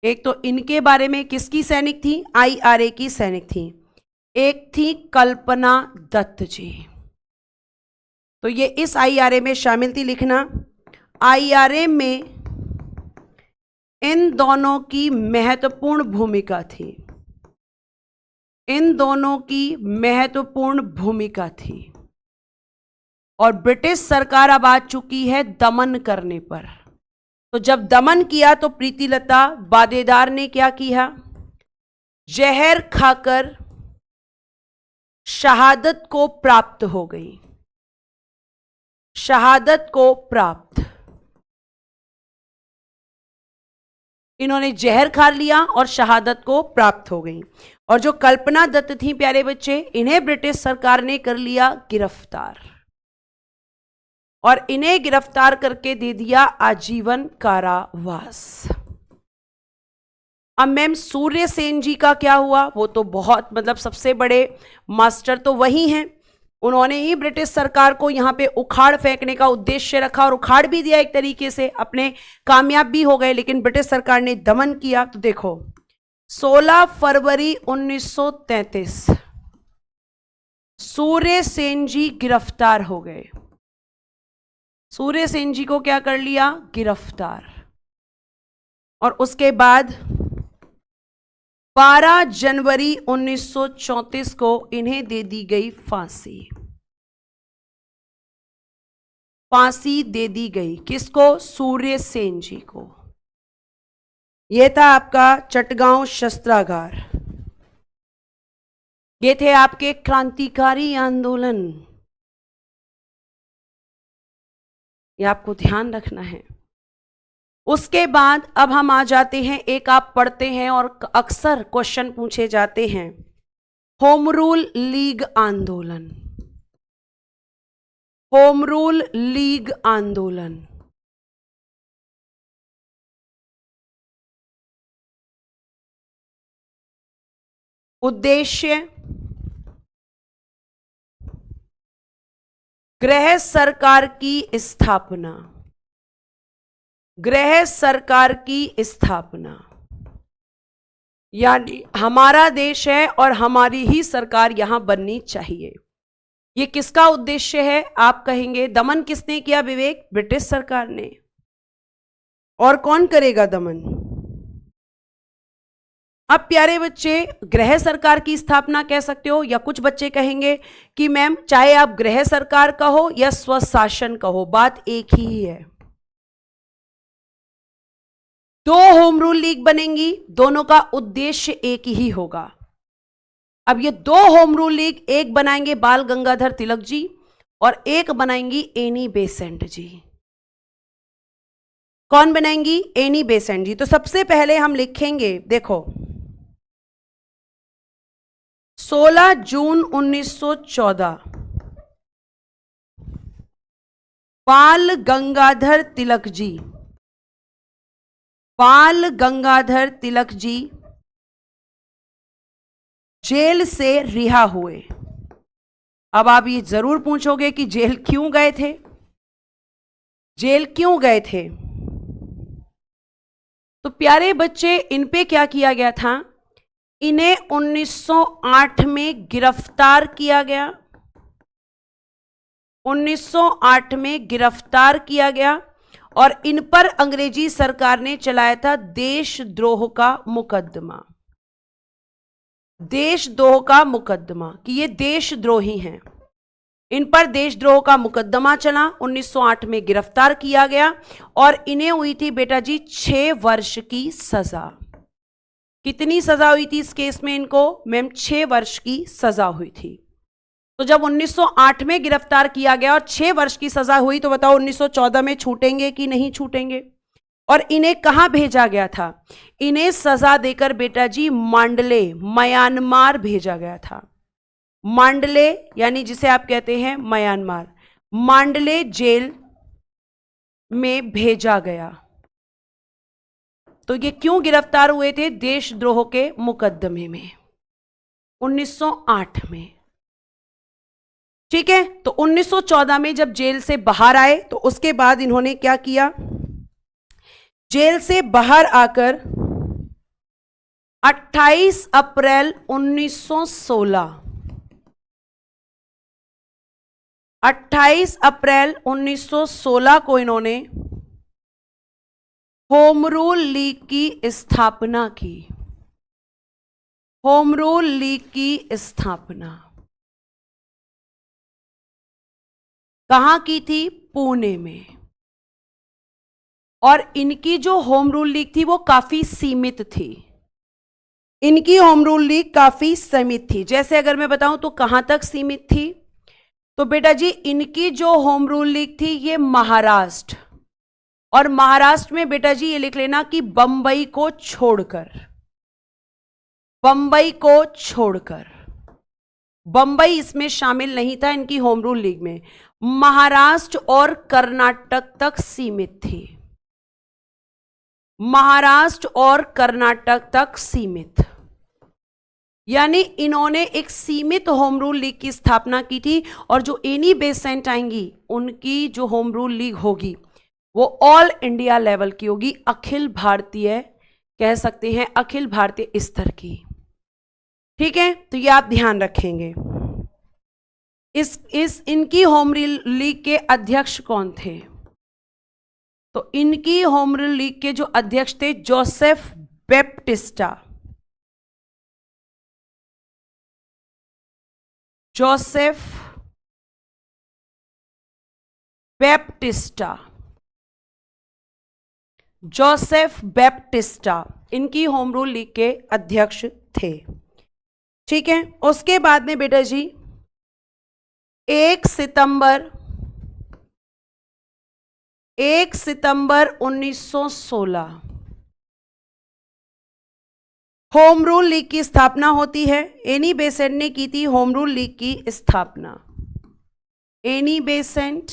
एक तो इनके बारे में किसकी सैनिक थी? IRA की सैनिक थी। एक थी कल्पना दत्त जी, तो ये इस IRA में शामिल थी। लिखना, IRA में इन दोनों की महत्वपूर्ण भूमिका थी। इन दोनों की महत्वपूर्ण भूमिका थी और ब्रिटिश सरकार अब आ चुकी है दमन करने पर। तो जब दमन किया तो प्रीतिलता वाडेदार ने क्या किया, जहर खाकर शहादत को प्राप्त हो गई, शहादत को प्राप्त। इन्होंने जहर खा लिया और शहादत को प्राप्त हो गई। और जो कल्पना दत्त थी प्यारे बच्चे, इन्हें ब्रिटिश सरकार ने कर लिया गिरफ्तार और इन्हें गिरफ्तार करके दे दिया आजीवन कारावास। अब मैम सूर्य सेन जी का क्या हुआ? वो तो बहुत मतलब सबसे बड़े मास्टर तो वही हैं, उन्होंने ही ब्रिटिश सरकार को यहां पे उखाड़ फेंकने का उद्देश्य रखा और उखाड़ भी दिया एक तरीके से, अपने कामयाब भी हो गए, लेकिन ब्रिटिश सरकार ने दमन किया। तो देखो 16 फरवरी 1933 सूर्य सेन जी गिरफ्तार हो गए। सूर्य सेन जी को क्या कर लिया? गिरफ्तार। और उसके बाद 12 जनवरी 1934 को इन्हें दे दी गई फांसी। फांसी दे दी गई किसको? सूर्य सेन जी को। यह था आपका चटगांव शस्त्रागार, ये थे आपके क्रांतिकारी आंदोलन, ये आपको ध्यान रखना है। उसके बाद अब हम आ जाते हैं, एक आप पढ़ते हैं और अक्सर क्वेश्चन पूछे जाते हैं, होम रूल लीग आंदोलन। होम रूल लीग आंदोलन उद्देश्य गृह सरकार की स्थापना, गृह सरकार की स्थापना, यानी हमारा देश है और हमारी ही सरकार यहां बननी चाहिए। ये किसका उद्देश्य है? आप कहेंगे दमन किसने किया विवेक? ब्रिटिश सरकार ने। और कौन करेगा दमन? अब प्यारे बच्चे गृह सरकार की स्थापना कह सकते हो, या कुछ बच्चे कहेंगे कि मैम चाहे आप गृह सरकार कहो या स्वशासन कहो, बात एक ही है। दो होम रूल लीग बनेंगी, दोनों का उद्देश्य एक ही होगा। अब ये दो होम रूल लीग, एक बनाएंगे बाल गंगाधर तिलक जी और एक बनाएंगी एनी बेसेंट जी। कौन बनाएंगी? एनी बेसेंट जी। तो सबसे पहले हम लिखेंगे, देखो 16 जून 1914 बाल गंगाधर तिलक जी, बाल गंगाधर तिलक जी जेल से रिहा हुए। अब आप ये जरूर पूछोगे कि जेल क्यों गए थे? जेल क्यों गए थे? तो प्यारे बच्चे इन पे क्या किया गया था? इन्हें 1908 में गिरफ्तार किया गया। 1908 में गिरफ्तार किया गया और इन पर अंग्रेजी सरकार ने चलाया था देशद्रोह का मुकदमा। देशद्रोह का मुकदमा कि ये देशद्रोही हैं, इन पर देशद्रोह का मुकदमा चला। 1908 में गिरफ्तार किया गया और इन्हें हुई थी बेटा जी 6 वर्ष की सजा। कितनी सजा हुई थी इस केस में इनको? मैम 6 वर्ष की सजा हुई थी। तो जब 1908 में गिरफ्तार किया गया और 6 वर्ष की सजा हुई, तो बताओ 1914 में छूटेंगे कि नहीं छूटेंगे? और इन्हें कहां भेजा गया था? इन्हें सजा देकर बेटा जी मांडले, म्यांमार भेजा गया था। मांडले यानी जिसे आप कहते हैं म्यांमार, मांडले जेल में भेजा गया। तो ये क्यों गिरफ्तार हुए थे? देशद्रोह के मुकदमे में 1908 में। ठीक है, तो 1914 में जब जेल से बाहर आए तो उसके बाद इन्होंने क्या किया? जेल से बाहर आकर 28 अप्रैल 1916 28 अप्रैल 1916 को इन्होंने होम रूल लीग की स्थापना की। होम रूल लीग की स्थापना कहां की थी? पुणे में। और इनकी जो होम रूल लीग थी वो काफी सीमित थी। इनकी होम रूल लीग काफी सीमित थी। जैसे अगर मैं बताऊं तो कहां तक सीमित थी? तो बेटा जी इनकी जो होम रूल लीग थी ये महाराष्ट्र, और महाराष्ट्र में बेटा जी ये लिख लेना कि बंबई को छोड़कर, बंबई को छोड़कर, बंबई इसमें शामिल नहीं था इनकी होम रूल लीग में। महाराष्ट्र और कर्नाटक तक सीमित थी, महाराष्ट्र और कर्नाटक तक सीमित। यानी इन्होंने एक सीमित होम रूल लीग की स्थापना की थी। और जो एनी बेसेंट आएंगी उनकी जो होम रूल लीग होगी वो ऑल इंडिया लेवल की होगी, अखिल भारतीय कह सकते हैं, अखिल भारतीय स्तर की। ठीक है, तो ये आप ध्यान रखेंगे। इनकी होम रूल लीग के अध्यक्ष कौन थे? तो इनकी होम रूल लीग के जो अध्यक्ष थे Joseph Baptista, Joseph Baptista, Joseph Baptista इनकी होम रूल लीग के अध्यक्ष थे। ठीक है, उसके बाद में बेटा जी 1 सितंबर 1916 होम रूल लीग की स्थापना होती है। एनी बेसेंट ने की थी होम रूल लीग की स्थापना। एनी बेसेंट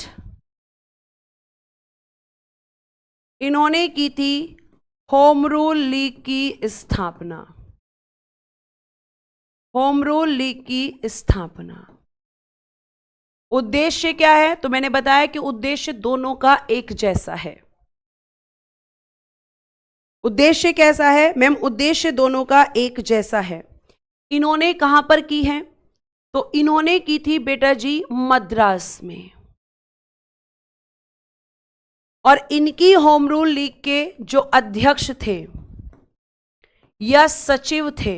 इन्होंने की थी होम रूल लीग की स्थापना, होम रूल लीग की स्थापना। उद्देश्य क्या है? तो मैंने बताया कि उद्देश्य दोनों का एक जैसा है। उद्देश्य कैसा है मैम? उद्देश्य दोनों का एक जैसा है। इन्होंने कहां पर की है? तो इन्होंने की थी बेटा जी मद्रास में। और इनकी होम रूल लीग के जो अध्यक्ष थे या सचिव थे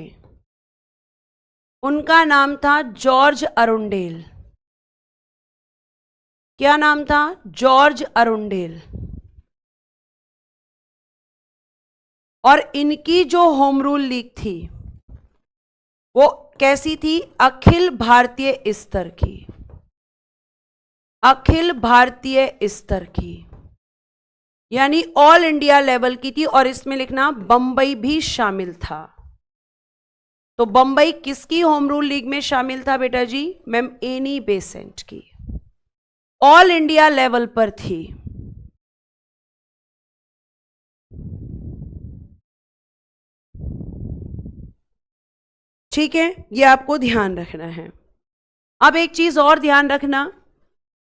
उनका नाम था जॉर्ज अरुंडेल। क्या नाम था? George Arundale. और इनकी जो होम रूल लीग थी वो कैसी थी? अखिल भारतीय स्तर की, अखिल भारतीय स्तर की, यानी ऑल इंडिया लेवल की थी। और इसमें लिखना बंबई भी शामिल था। तो बंबई किसकी होम रूल लीग में शामिल था बेटा जी? मैम एनी बेसेंट की, ऑल इंडिया लेवल पर थी। ठीक है, ये आपको ध्यान रखना है। अब एक चीज और ध्यान रखना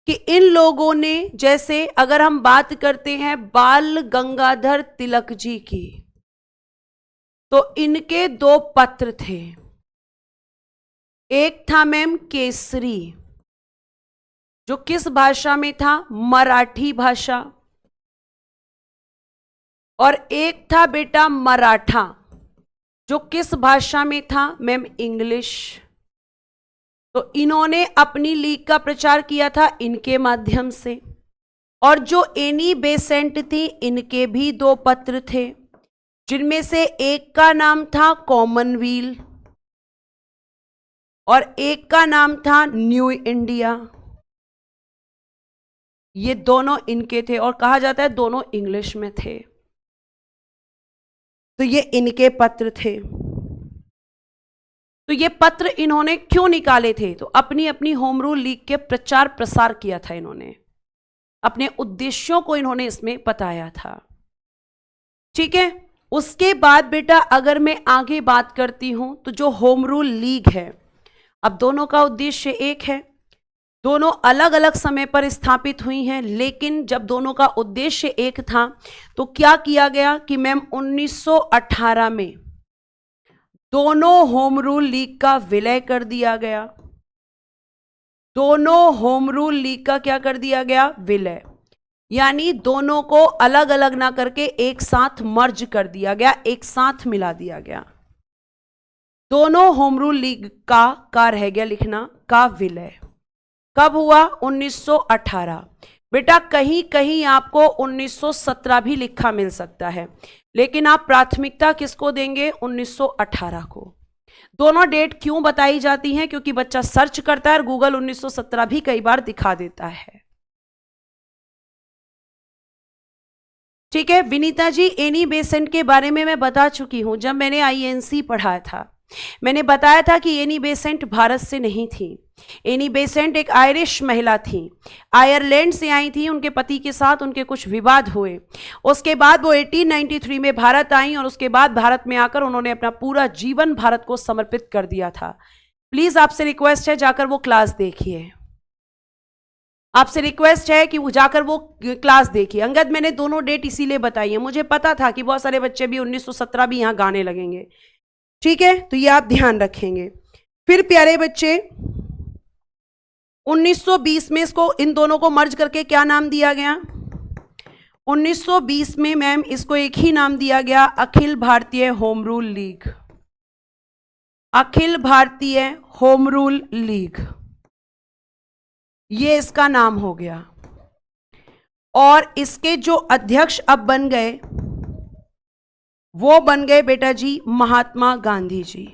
कि इन लोगों ने, जैसे अगर हम बात करते हैं बाल गंगाधर तिलक जी की, तो इनके 2 पत्र थे। एक था मैम केसरी, जो किस भाषा में था? मराठी भाषा। और एक था बेटा मराठा, जो किस भाषा में था? Ma'am English. तो इन्होंने अपनी लीग का प्रचार किया था इनके माध्यम से। और जो एनी बेसेंट थी इनके भी 2 पत्र थे, जिनमें से एक का नाम था कॉमनवेल्थ और एक का नाम था न्यू इंडिया। ये दोनों इनके थे और कहा जाता है दोनों इंग्लिश में थे। तो ये इनके पत्र थे। तो ये पत्र इन्होंने क्यों निकाले थे? तो अपनी अपनी होम रूल लीग के प्रचार प्रसार किया था इन्होंने, अपने उद्देश्यों को इन्होंने इसमें बताया था। ठीक है, उसके बाद बेटा अगर मैं आगे बात करती हूं तो जो होम रूल लीग है, अब दोनों का उद्देश्य एक है, दोनों अलग अलग समय पर स्थापित हुई हैं, लेकिन जब दोनों का उद्देश्य एक था तो क्या किया गया कि मैम 1918 में दोनों होम रूल लीग का विलय कर दिया गया। दोनों होम रूल लीग का क्या कर दिया गया? विलय। यानी दोनों को अलग अलग ना करके एक साथ मर्ज कर दिया गया, एक साथ मिला दिया गया। दोनों होम रूल लीग का रह गया लिखना, का विलय कब हुआ? 1918। बेटा कहीं कहीं आपको 1917 भी लिखा मिल सकता है, लेकिन आप प्राथमिकता किसको देंगे? 1918 को। दोनों डेट क्यों बताई जाती हैं? क्योंकि बच्चा सर्च करता है और गूगल 1917 भी कई बार दिखा देता है। ठीक है विनीता जी, एनी बेसेंट के बारे में मैं बता चुकी हूं जब मैंने आईएनसी पढ़ाया था। मैंने बताया था कि एनी बेसेंट भारत से नहीं थी। एनी बेसेंट एक आयरिश महिला थी, आयरलैंड से आई थी। उनके पति के साथ उनके कुछ विवाद हुए, उसके बाद वो 1893 में भारत आई और उसके बाद भारत में आकर उन्होंने अपना पूरा जीवन भारत को समर्पित कर दिया था। प्लीज आपसे रिक्वेस्ट है जाकर वो क्लास देखिए, आपसे रिक्वेस्ट है कि वो जाकर वो क्लास देखिए। अंगद मैंने दोनों डेट इसीलिए बताई है, मुझे पता था कि बहुत सारे बच्चे भी 1917 भी यहां गाने लगेंगे। ठीक है, तो ये आप ध्यान रखेंगे। फिर प्यारे बच्चे 1920 में इसको, इन दोनों को मर्ज करके क्या नाम दिया गया? 1920 में मैम इसको एक ही नाम दिया गया, Akhil Bharatiya home rule league. Akhil Bharatiya home rule league, ये इसका नाम हो गया। और इसके जो अध्यक्ष अब बन गए वो बन गए बेटा जी महात्मा गांधी जी।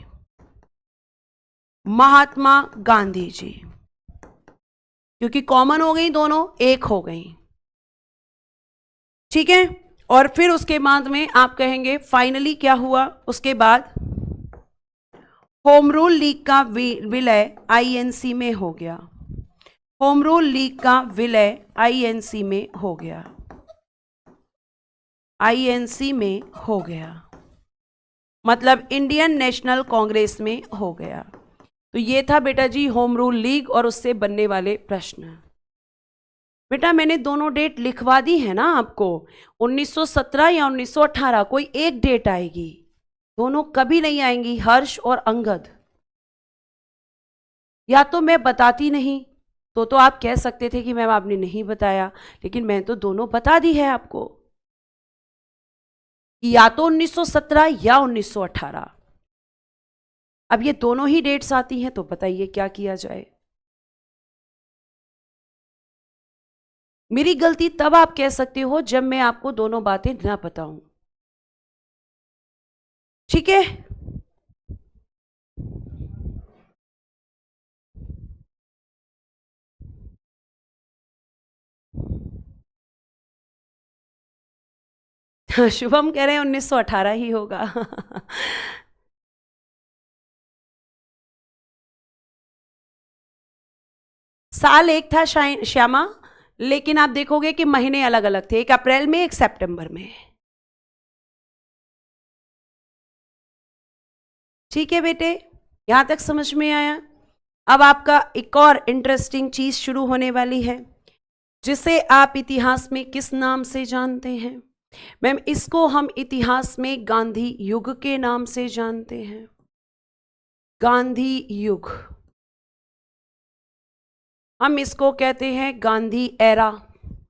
महात्मा गांधी जी, क्योंकि कॉमन हो गई, दोनों एक हो गई। ठीक है, और फिर उसके बाद में आप कहेंगे फाइनली क्या हुआ? उसके बाद होम रूल लीग का विलय आईएनसी में हो गया। होम रूल लीग का विलय आईएनसी में हो गया, आईएनसी में हो गया, मतलब इंडियन नेशनल कांग्रेस में हो गया। तो ये था बेटा जी होम रूल लीग और उससे बनने वाले प्रश्न। बेटा मैंने दोनों डेट लिखवा दी है ना आपको, 1917 या 1918, कोई एक डेट आएगी, दोनों कभी नहीं आएंगी, हर्ष और अंगद। या तो मैं बताती नहीं तो आप कह सकते थे कि मैम आपने नहीं बताया, लेकिन मैं तो दोनों बता दी है आपको, या तो 1917 या 1918। अब ये दोनों ही डेट्स आती हैं, तो बताइए क्या किया जाए। मेरी गलती तब आप कह सकते हो जब मैं आपको दोनों बातें ना बताऊं। ठीक है, शुभम कह रहे हैं 1918 ही होगा। साल एक था श्यामा, लेकिन आप देखोगे कि महीने अलग अलग थे, एक अप्रैल में एक सितंबर में। ठीक है बेटे, यहां तक समझ में आया? अब आपका एक और इंटरेस्टिंग चीज शुरू होने वाली है, जिसे आप इतिहास में किस नाम से जानते हैं? मैम इसको हम इतिहास में गांधी युग के नाम से जानते हैं। गांधी युग, हम इसको कहते हैं गांधी एरा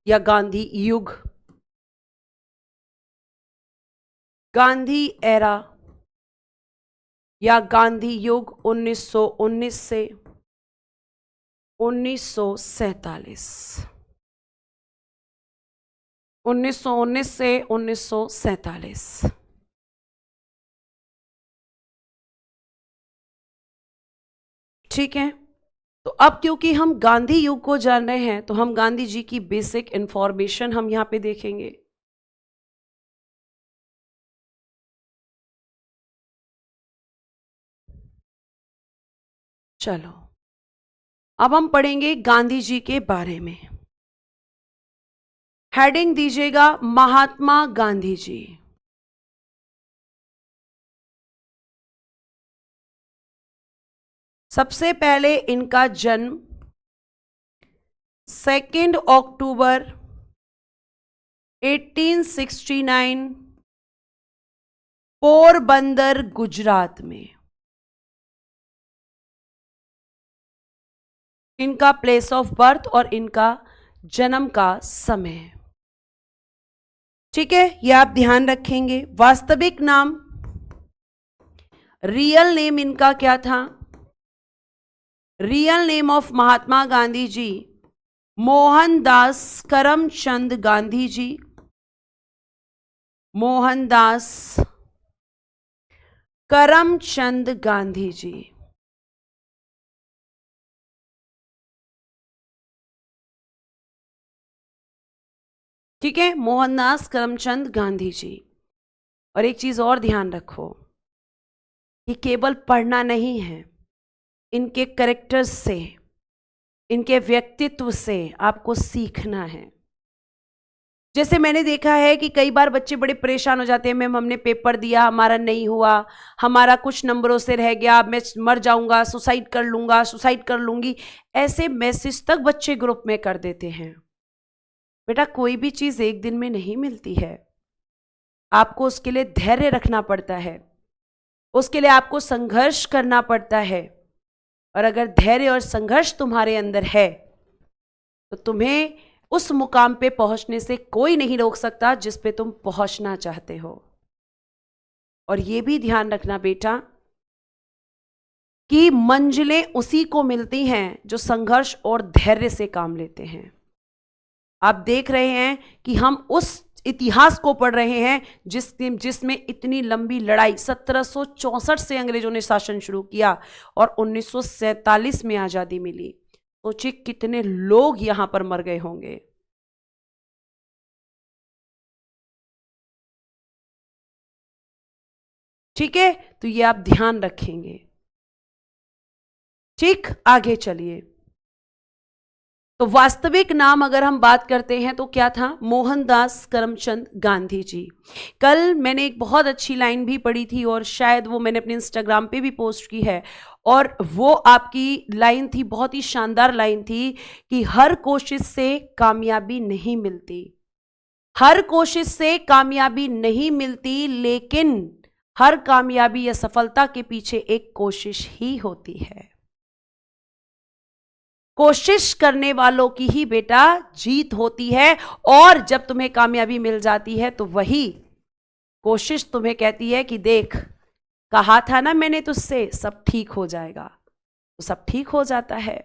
या गांधी युग। गांधी एरा या गांधी युग 1919 से 1947, 1919 से 1947। ठीक है, तो अब क्योंकि हम गांधी युग को जान रहे हैं तो हम गांधी जी की बेसिक इंफॉर्मेशन हम यहां पे देखेंगे। चलो अब हम पढ़ेंगे गांधी जी के बारे में। हेडिंग दीजिएगा महात्मा गांधी जी। सबसे पहले इनका जन्म 2 अक्टूबर 1869 पोरबंदर गुजरात में। इनका प्लेस ऑफ बर्थ और इनका जन्म का समय। ठीक है, यह आप ध्यान रखेंगे। वास्तविक नाम रियल नेम इनका क्या था? Real name of Mahatma Gandhi ji Mohandas Karamchand Gandhi ji. Mohandas Karamchand Gandhi ji. ठीक है, मोहनदास करमचंद गांधी जी। और एक चीज और ध्यान रखो, ये केवल पढ़ना नहीं है, इनके कैरेक्टर्स से, इनके व्यक्तित्व से आपको सीखना है। जैसे मैंने देखा है कि कई बार बच्चे बड़े परेशान हो जाते हैं, मैम हमने पेपर दिया, हमारा नहीं हुआ, हमारा कुछ नंबरों से रह गया, मैं मर जाऊंगा, सुसाइड कर लूंगा, सुसाइड कर लूंगी, ऐसे मैसेज तक बच्चे ग्रुप में कर देते हैं। बेटा कोई भी चीज एक दिन में नहीं मिलती है, आपको उसके लिए धैर्य रखना पड़ता है, उसके लिए आपको संघर्ष करना पड़ता है। और अगर धैर्य और संघर्ष तुम्हारे अंदर है तो तुम्हें उस मुकाम पे पहुंचने से कोई नहीं रोक सकता जिस पे तुम पहुंचना चाहते हो। और ये भी ध्यान रखना बेटा कि मंजिलें उसी को मिलती हैं जो संघर्ष और धैर्य से काम लेते हैं। आप देख रहे हैं कि हम उस इतिहास को पढ़ रहे हैं जिसमें इतनी लंबी लड़ाई 1764 से अंग्रेजों ने शासन शुरू किया और 1947 में आजादी मिली। सोचिए कितने लोग यहां पर मर गए होंगे। ठीक है, तो ये आप ध्यान रखेंगे। ठीक, आगे चलिए। तो वास्तविक नाम अगर हम बात करते हैं तो क्या था? मोहनदास करमचंद गांधी जी। कल मैंने एक बहुत अच्छी लाइन भी पढ़ी थी और शायद वो मैंने अपने इंस्टाग्राम पे भी पोस्ट की है, और वो आपकी लाइन थी, बहुत ही शानदार लाइन थी कि हर कोशिश से कामयाबी नहीं मिलती, हर कोशिश से कामयाबी नहीं मिलती, लेकिन हर कामयाबी या सफलता के पीछे एक कोशिश ही होती है। कोशिश करने वालों की ही बेटा जीत होती है, और जब तुम्हें कामयाबी मिल जाती है तो वही कोशिश तुम्हें कहती है कि देख, कहा था ना मैंने तुझसे, सब ठीक हो जाएगा, तो सब ठीक हो जाता है।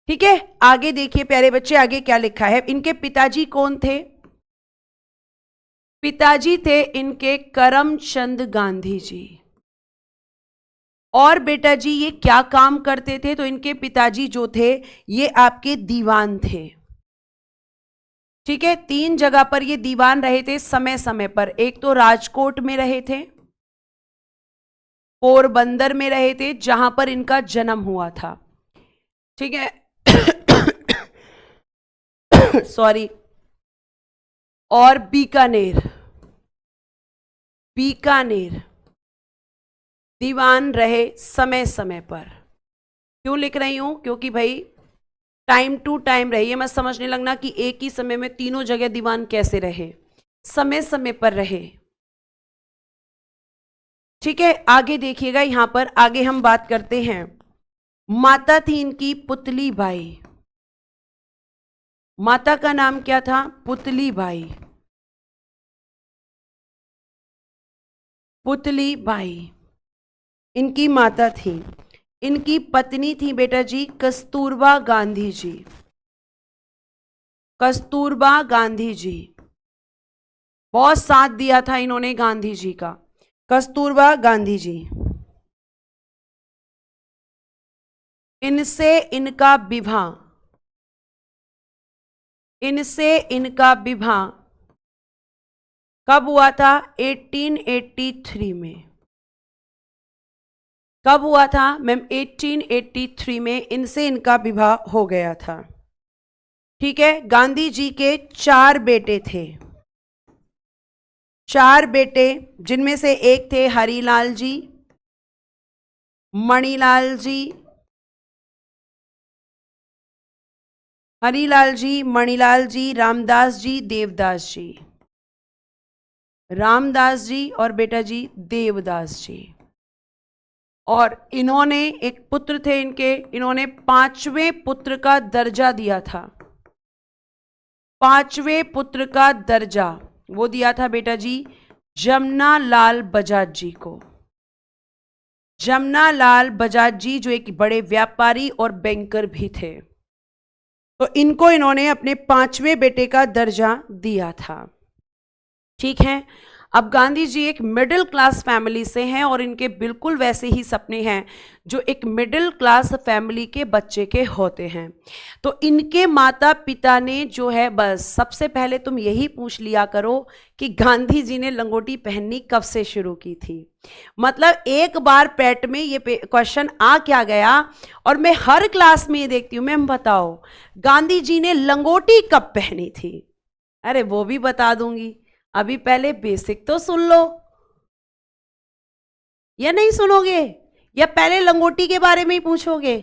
ठीक है, आगे देखिए प्यारे बच्चे, आगे क्या लिखा है। इनके पिताजी कौन थे? पिताजी थे इनके करमचंद गांधी जी। और बेटा जी ये क्या काम करते थे? तो इनके पिताजी जो थे ये आपके दीवान थे। ठीक है, 3 जगह पर ये दीवान रहे थे समय समय पर। एक तो राजकोट में रहे थे, पोरबंदर में रहे थे जहां पर इनका जन्म हुआ था। ठीक है सॉरी, और बीकानेर, बीकानेर दीवान रहे समय समय पर। क्यों लिख रही हूं? क्योंकि भाई टाइम टू टाइम रहे, ये मत समझने लगना कि एक ही समय में तीनों जगह दीवान कैसे रहे, समय समय पर रहे। ठीक है, आगे देखिएगा, यहां पर आगे हम बात करते हैं। माता थी इनकी पुतली बाई। माता का नाम क्या था? पुतली बाई। पुतली बाई इनकी माता थी। इनकी पत्नी थी बेटा जी कस्तूरबा गांधी जी। कस्तूरबा गांधी जी, बहुत साथ दिया था इन्होंने गांधी जी का। कस्तूरबा गांधी जी, इनसे इनका विवाह, इनसे इनका विवाह कब हुआ था? 1883 में। कब हुआ था मैम? 1883 में इनसे इनका विवाह हो गया था। ठीक है, गांधी जी के 4 बेटे थे, 4 बेटे, जिनमें से एक थे हरीलाल जी, मणिलाल जी, हरीलाल जी, मणिलाल जी, रामदास जी, देवदास जी। रामदास जी और बेटा जी देवदास जी। और इन्होंने एक पुत्र थे इनके, इन्होंने 5वें पुत्र का दर्जा दिया था। 5वें पुत्र का दर्जा वो दिया था बेटा जी जमना लाल बजाज जी को। जमनालाल बजाज जी जो एक बड़े व्यापारी और बैंकर भी थे, तो इनको इन्होंने अपने 5वें बेटे का दर्जा दिया था। ठीक है। अब गांधी जी एक मिडिल क्लास फैमिली से हैं और इनके बिल्कुल वैसे ही सपने हैं जो एक मिडिल क्लास फैमिली के बच्चे के होते हैं। तो इनके माता पिता ने जो है, बस सबसे पहले तुम यही पूछ लिया करो कि गांधी जी ने लंगोटी पहननी कब से शुरू की थी। मतलब एक बार पेट में ये क्वेश्चन आ क्या गया, और मैं हर क्लास में ये देखती हूँ, मैम बताओ गांधी जी ने लंगोटी कब पहनी थी। अरे वो भी बता दूंगी, अभी पहले बेसिक तो सुन लो। या नहीं सुनोगे, या पहले लंगोटी के बारे में ही पूछोगे?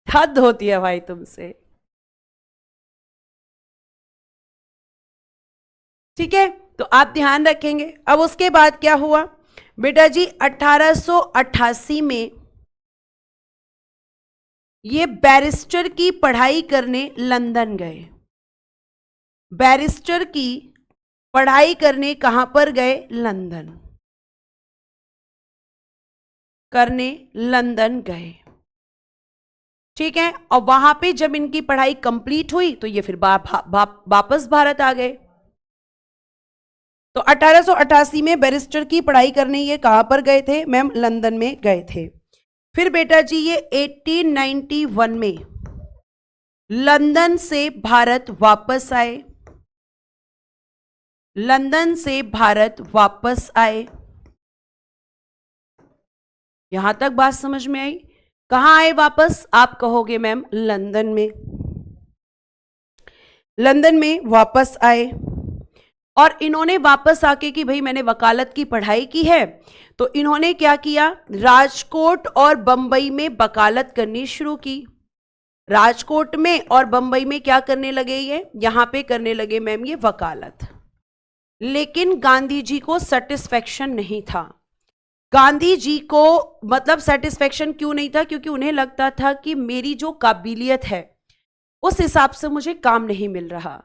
हद होती है भाई तुमसे। ठीक है, तो आप ध्यान रखेंगे। अब उसके बाद क्या हुआ बेटा जी, 1888 में ये बैरिस्टर की पढ़ाई करने लंदन गए। बैरिस्टर की पढ़ाई करने कहां पर गए? लंदन करने लंदन गए। ठीक है, और वहां पे जब इनकी पढ़ाई कंप्लीट हुई तो ये फिर वापस भारत आ गए। तो 1888 में बैरिस्टर की पढ़ाई करने ये कहां पर गए थे? मैम लंदन में गए थे। फिर बेटा जी ये 1891 में लंदन से भारत वापस आए। लंदन से भारत वापस आए। यहां तक बात समझ में आई? कहां आए वापस? आप कहोगे मैम लंदन में। लंदन में वापस आए और इन्होंने वापस आके कि भाई मैंने वकालत की पढ़ाई की है, तो इन्होंने क्या किया, राजकोट और बंबई में वकालत करनी शुरू की। राजकोट में और बंबई में क्या करने लगे? ये यहां पे करने लगे मैम ये वकालत। लेकिन गांधी जी को सेटिस्फेक्शन नहीं था। गांधी जी को मतलब सेटिस्फेक्शन क्यों नहीं था? क्योंकि उन्हें लगता था कि मेरी जो काबिलियत है उस हिसाब से मुझे काम नहीं मिल रहा,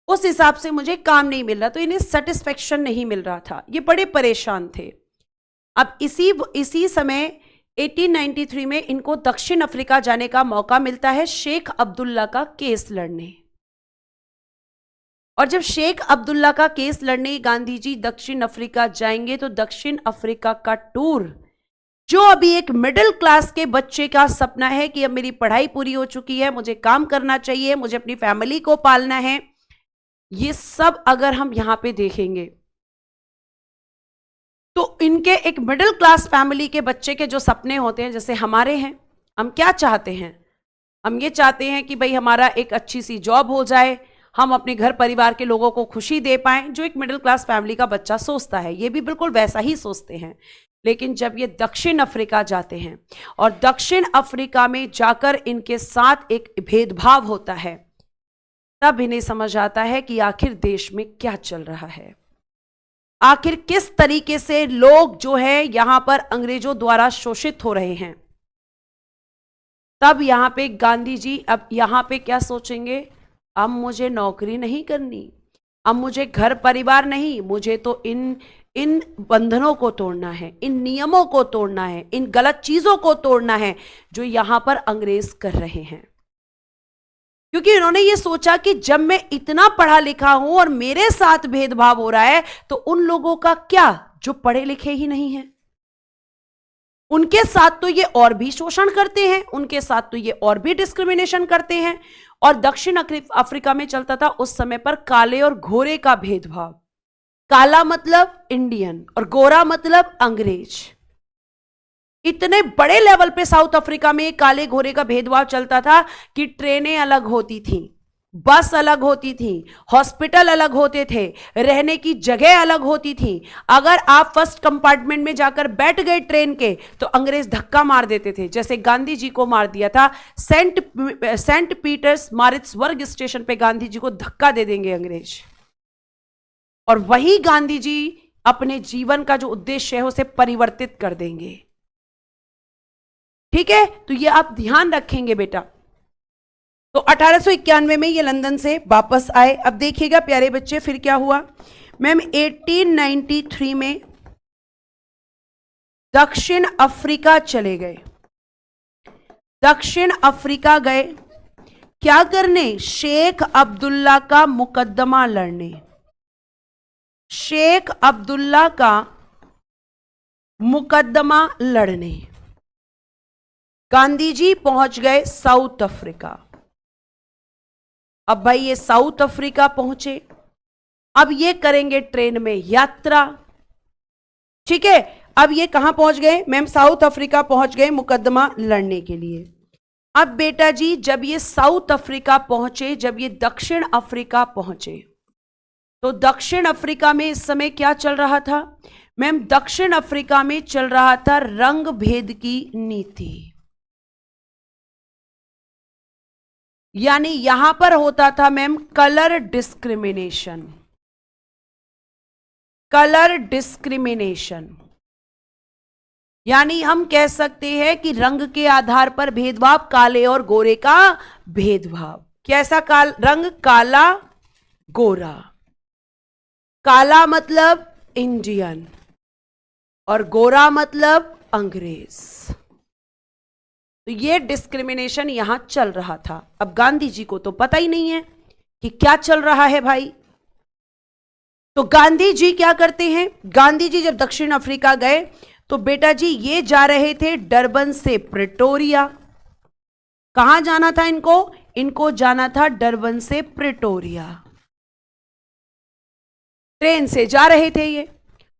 उस हिसाब से मुझे काम नहीं मिल रहा, तो इन्हें सेटिस्फेक्शन नहीं मिल रहा था। ये बड़े परेशान थे। अब इसी समय 1893 में इनको दक्षिण अफ्रीका जाने का मौका मिलता है शेख अब्दुल्ला का केस लड़ने। और जब शेख अब्दुल्ला का केस लड़ने गांधी जी दक्षिण अफ्रीका जाएंगे, तो दक्षिण अफ्रीका का टूर जो अभी एक मिडिल क्लास के बच्चे का सपना है कि अब मेरी पढ़ाई पूरी हो चुकी है, मुझे काम करना चाहिए, मुझे अपनी फैमिली को पालना है, ये सब अगर हम यहां पे देखेंगे तो इनके एक मिडिल क्लास फैमिली के बच्चे के जो सपने होते हैं, जैसे हमारे हैं, हम क्या चाहते हैं? हम ये चाहते हैं कि भाई हमारा एक अच्छी सी जॉब हो जाए, हम अपने घर परिवार के लोगों को खुशी दे पाएं, जो एक मिडिल क्लास फैमिली का बच्चा सोचता है, ये भी बिल्कुल वैसा ही सोचते हैं। लेकिन जब ये दक्षिण अफ्रीका जाते हैं और दक्षिण अफ्रीका में जाकर इनके साथ एक भेदभाव होता है, तब इन्हें समझ आता है कि आखिर देश में क्या चल रहा है, आखिर किस तरीके से लोग जो है यहां पर अंग्रेजों द्वारा शोषित हो रहे हैं। तब यहां पे गांधी जी अब यहां पे क्या सोचेंगे? अब मुझे नौकरी नहीं करनी, अब मुझे घर परिवार नहीं, मुझे तो इन बंधनों को तोड़ना है, इन नियमों को तोड़ना है, इन गलत चीजों को तोड़ना है जो यहां पर अंग्रेज कर रहे हैं। क्योंकि उन्होंने ये सोचा कि जब मैं इतना पढ़ा लिखा हूं और मेरे साथ भेदभाव हो रहा है, तो उन लोगों का क्या जो पढ़े लिखे ही नहीं है, उनके साथ तो ये और भी शोषण करते हैं, उनके साथ तो ये और भी डिस्क्रिमिनेशन करते हैं। और दक्षिण अफ्रीका में चलता था उस समय पर काले और गोरे का भेदभाव। काला मतलब इंडियन और गोरा मतलब अंग्रेज। इतने बड़े लेवल पे साउथ अफ्रीका में काले घोरे का भेदभाव चलता था कि ट्रेनें अलग होती थी, बस अलग होती थी, हॉस्पिटल अलग होते थे, रहने की जगह अलग होती थी। अगर आप फर्स्ट कंपार्टमेंट में जाकर बैठ गए ट्रेन के, तो अंग्रेज धक्का मार देते थे, जैसे गांधी जी को मार दिया था। सेंट पीटर्स मारिट्सबर्ग स्टेशन पे गांधी जी को धक्का दे देंगे अंग्रेज, और वही गांधी जी अपने जीवन का जो उद्देश्य है उसे परिवर्तित कर देंगे। ठीक है, तो ये आप ध्यान रखेंगे बेटा। तो 1891 में ये लंदन से वापस आए। अब देखिएगा प्यारे बच्चे फिर क्या हुआ मैम, 1893 में दक्षिण अफ्रीका चले गए। दक्षिण अफ्रीका गए क्या करने? शेख अब्दुल्ला का मुकदमा लड़ने। शेख अब्दुल्ला का मुकदमा लड़ने गांधी जी पहुंच गए साउथ अफ्रीका। अब भाई ये साउथ अफ्रीका पहुंचे, अब ये करेंगे ट्रेन में यात्रा। ठीक है, अब ये कहां पहुंच गए मैम? साउथ अफ्रीका पहुंच गए मुकदमा लड़ने के लिए। अब बेटा जी जब ये साउथ अफ्रीका पहुंचे, जब ये दक्षिण अफ्रीका पहुंचे, तो दक्षिण अफ्रीका में इस समय क्या चल रहा था मैम? दक्षिण अफ्रीका में चल रहा था रंग भेद की नीति। यानी यहां पर होता था ma'am colour discrimination. Colour discrimination यानी हम कह सकते हैं कि रंग के आधार पर भेदभाव, काले और गोरे का भेदभाव। कैसा रंग? काला गोरा। काला मतलब इंडियन और गोरा मतलब अंग्रेज। तो ये डिस्क्रिमिनेशन यहां चल रहा था। अब गांधी जी को तो पता ही नहीं है कि क्या चल रहा है भाई। तो गांधी जी क्या करते हैं? गांधी जी जब दक्षिण अफ्रीका गए तो बेटा जी ये जा रहे थे डरबन से प्रिटोरिया। कहां जाना था इनको? इनको जाना था डरबन से प्रिटोरिया। ट्रेन से जा रहे थे ये।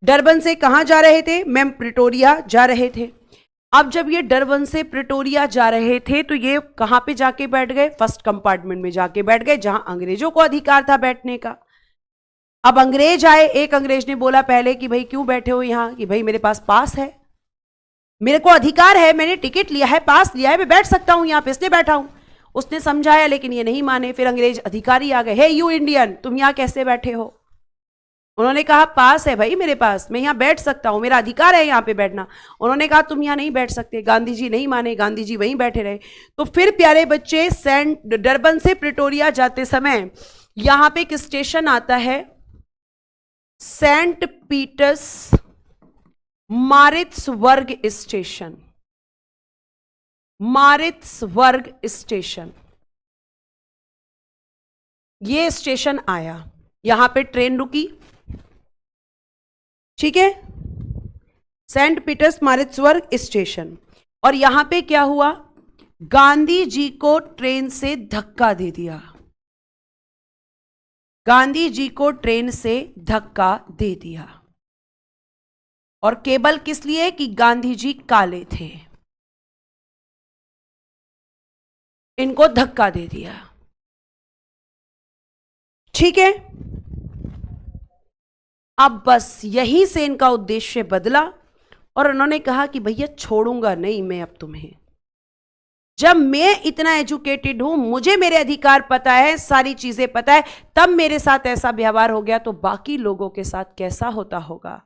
डरबन से कहां जा रहे थे मैम? प्रिटोरिया जा रहे थे। अब जब ये डरबन से प्रिटोरिया जा रहे थे तो ये कहां पे जाके बैठ गए? फर्स्ट कंपार्टमेंट में जाके बैठ गए, जहां अंग्रेजों को अधिकार था बैठने का। अब अंग्रेज आए, एक अंग्रेज ने बोला पहले कि भाई क्यों बैठे हो यहां? कि भाई मेरे पास पास है, मेरे को अधिकार है, मैंने टिकट लिया है, पास लिया है, मैं बैठ सकता हूं यहां पे, इसलिए बैठा हूं। उसने समझाया लेकिन ये नहीं माने। फिर अंग्रेज अधिकारी आ गए, हे यू इंडियन, तुम यहां कैसे बैठे हो? उन्होंने कहा पास है भाई मेरे पास, मैं यहां बैठ सकता हूं, मेरा अधिकार है यहां पे बैठना। उन्होंने कहा तुम यहां नहीं बैठ सकते। गांधी जी नहीं माने, गांधी जी वहीं बैठे रहे। तो फिर प्यारे बच्चे डरबन से प्रिटोरिया जाते समय यहां पे एक स्टेशन आता है Saint Peters Maritzburg station. Maritzburg station, ये स्टेशन आया, यहां पे ट्रेन रुकी। ठीक है, सेंट पीटर्स मारिट्सबर्ग स्टेशन। और यहां पे क्या हुआ? गांधी जी को ट्रेन से धक्का दे दिया। गांधी जी को ट्रेन से धक्का दे दिया। और केवल किस लिए? कि गांधी जी काले थे, इनको धक्का दे दिया। ठीक है, अब बस यहीं से इनका उद्देश्य बदला और उन्होंने कहा कि भैया छोड़ूंगा नहीं मैं अब तुम्हें। जब मैं इतना एजुकेटेड हूं, मुझे मेरे अधिकार पता है, सारी चीजें पता है, तब मेरे साथ ऐसा व्यवहार हो गया तो बाकी लोगों के साथ कैसा होता होगा।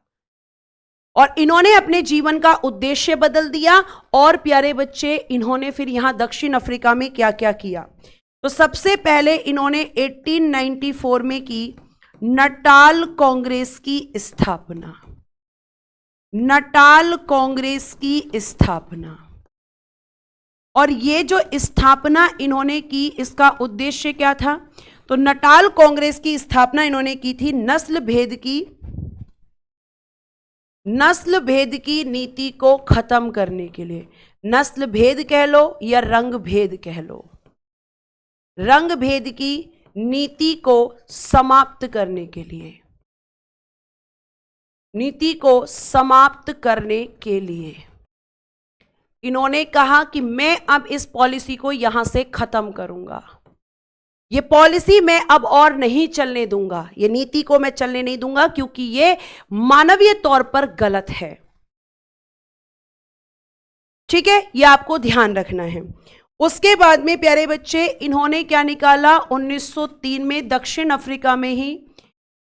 और इन्होंने अपने जीवन का उद्देश्य बदल दिया। और प्यारे बच्चे इन्होंने फिर यहां दक्षिण अफ्रीका में क्या क्या किया? तो सबसे पहले इन्होंने 1894 में की नटाल कांग्रेस की स्थापना। नटाल कांग्रेस की स्थापना। और ये जो स्थापना इन्होंने की, इसका उद्देश्य क्या था? तो नटाल कांग्रेस की स्थापना इन्होंने की थी नस्ल भेद की नीति को खत्म करने के लिए। नस्ल भेद कह लो या रंग भेद कह लो, रंग भेद की नीति को समाप्त करने के लिए, नीति को समाप्त करने के लिए इन्होंने कहा कि मैं अब इस पॉलिसी को यहां से खत्म करूंगा। ये पॉलिसी मैं अब और नहीं चलने दूंगा, ये नीति को मैं चलने नहीं दूंगा क्योंकि ये मानवीय तौर पर गलत है। ठीक है, ये आपको ध्यान रखना है। उसके बाद में प्यारे बच्चे इन्होंने क्या निकाला? 1903 में दक्षिण अफ्रीका में ही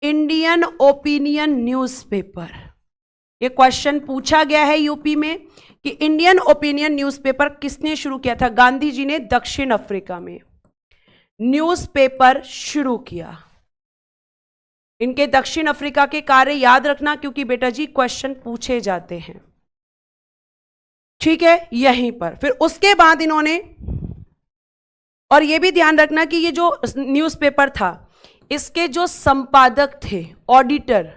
इंडियन ओपिनियन न्यूज़पेपर। ये क्वेश्चन पूछा गया है यूपी में कि इंडियन ओपिनियन न्यूज़पेपर किसने शुरू किया था? गांधी जी ने दक्षिण अफ्रीका में। न्यूज़पेपर शुरू किया। इनके दक्षिण अफ्रीका के कार्य याद रखना, क्योंकि बेटा जी क्वेश्चन पूछे जाते हैं, ठीक है, यहीं पर। फिर उसके बाद इन्होंने, और यह भी ध्यान रखना कि ये जो न्यूज़पेपर था, इसके जो संपादक थे, ऑडिटर,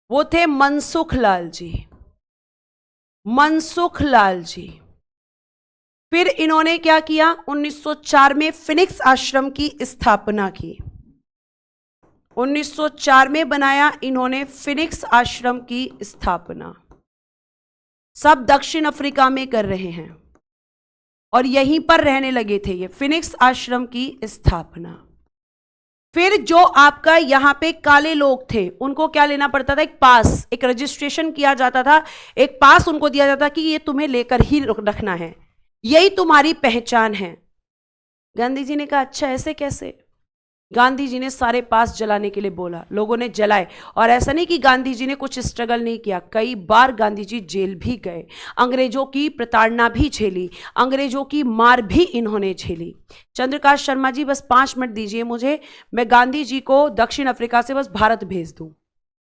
वो थे मनसुख लाल जी, मनसुख लाल जी। फिर इन्होंने क्या किया, 1904 में फिनिक्स आश्रम की स्थापना की। 1904 में बनाया इन्होंने फिनिक्स आश्रम की स्थापना। सब दक्षिण अफ्रीका में कर रहे हैं और यहीं पर रहने लगे थे ये, फिनिक्स आश्रम की स्थापना। फिर जो आपका यहां पे काले लोग थे, उनको क्या लेना पड़ता था, एक पास, एक रजिस्ट्रेशन किया जाता था, एक पास उनको दिया जाता कि ये तुम्हें लेकर ही रखना है, यही तुम्हारी पहचान है। गांधी जी ने कहा अच्छा ऐसे कैसे? गांधी जी ने सारे पास जलाने के लिए बोला, लोगों ने जलाए। और ऐसा नहीं कि गांधी जी ने कुछ स्ट्रगल नहीं किया, कई बार गांधी जी जेल भी गए, अंग्रेजों की प्रताड़ना भी झेली, अंग्रेजों की मार भी इन्होंने झेली। चंद्रकांत शर्मा जी बस 5 मिनट दीजिए मुझे, मैं गांधी जी को दक्षिण अफ्रीका से बस भारत भेज दूं,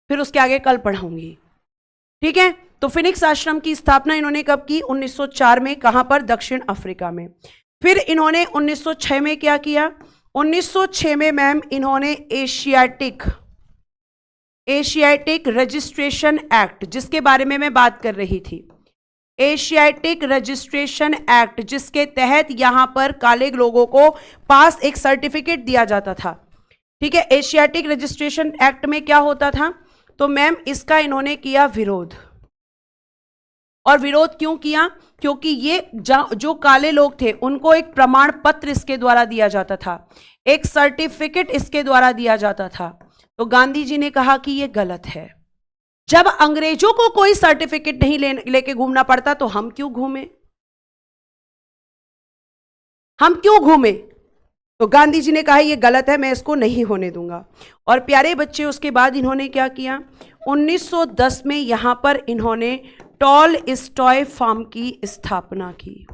फिर उसके आगे कल पढ़ाऊंगी, ठीक है। तो फिनिक्स आश्रम की स्थापना इन्होंने कब की, 1904 में। कहां पर, दक्षिण अफ्रीका में। फिर इन्होंने 1906 में क्या किया, 1906 में मैम इन्होंने एशियाटिक रजिस्ट्रेशन एक्ट, जिसके बारे में मैं बात कर रही थी, एशियाटिक रजिस्ट्रेशन एक्ट, जिसके तहत यहां पर काले लोगों को पास एक सर्टिफिकेट दिया जाता था, ठीक है। एशियाटिक रजिस्ट्रेशन एक्ट में क्या होता था, तो मैम इसका इन्होंने किया विरोध। और विरोध क्यों किया, क्योंकि ये जो काले लोग थे उनको एक प्रमाण पत्र इसके द्वारा दिया जाता था, एक सर्टिफिकेट इसके द्वारा दिया जाता था। तो गांधी जी ने कहा कि ये गलत है, जब अंग्रेजों को कोई सर्टिफिकेट नहीं लेके घूमना पड़ता तो हम क्यों घूमें, हम क्यों घूमें। तो गांधी जी ने कहा ये गलत है, मैं इसको नहीं होने दूंगा। और प्यारे बच्चे, उसके बाद इन्होंने क्या किया, 1910 में यहां पर इन्होंने टॉलस्टॉय फार्म की स्थापना की,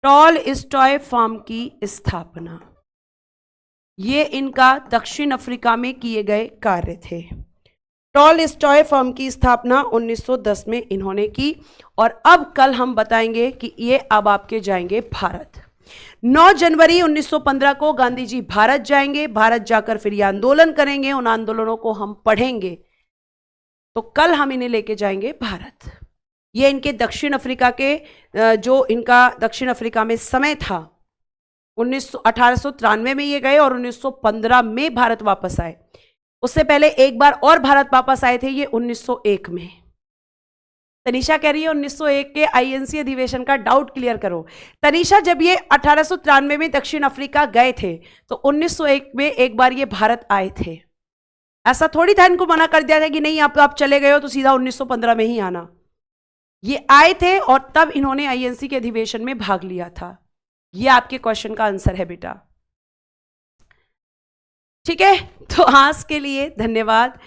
टॉलस्टॉय फार्म की स्थापना। ये इनका दक्षिण अफ्रीका में किए गए कार्य थे। टॉलस्टॉय फार्म की स्थापना 1910 में इन्होंने की। और अब कल हम बताएंगे कि ये अब आपके जाएंगे भारत। 9 जनवरी 1915 को गांधी जी भारत जाएंगे, भारत जाकर फिर ये आंदोलन करेंगे, उन आंदोलनों को हम पढ़ेंगे। तो कल हम इन्हें लेके जाएंगे भारत। ये इनके दक्षिण अफ्रीका के जो इनका दक्षिण अफ्रीका में समय था, 1893 में ये गए और 1915 में भारत वापस आए। उससे पहले एक बार और भारत वापस आए थे, ये 1901 में। तनीषा कह रही है 1901 के आईएनसी अधिवेशन का डाउट क्लियर करो। तनीषा, जब ये 1893 में दक्षिण अफ्रीका गए थे तो 1901 में एक बार ये भारत आए थे। ऐसा थोड़ी था इनको मना कर दिया था कि नहीं आप चले गए हो तो सीधा 1915 में ही आना। ये आए थे और तब इन्होंने आईएनसी के अधिवेशन में भाग लिया था। ये आपके क्वेश्चन का आंसर है बेटा, ठीक है। तो आज के लिए धन्यवाद,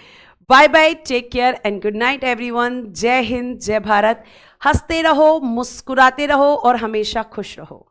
bye bye, take care and good night everyone. जय हिंद, जय भारत। हंसते रहो, मुस्कुराते रहो और हमेशा खुश रहो।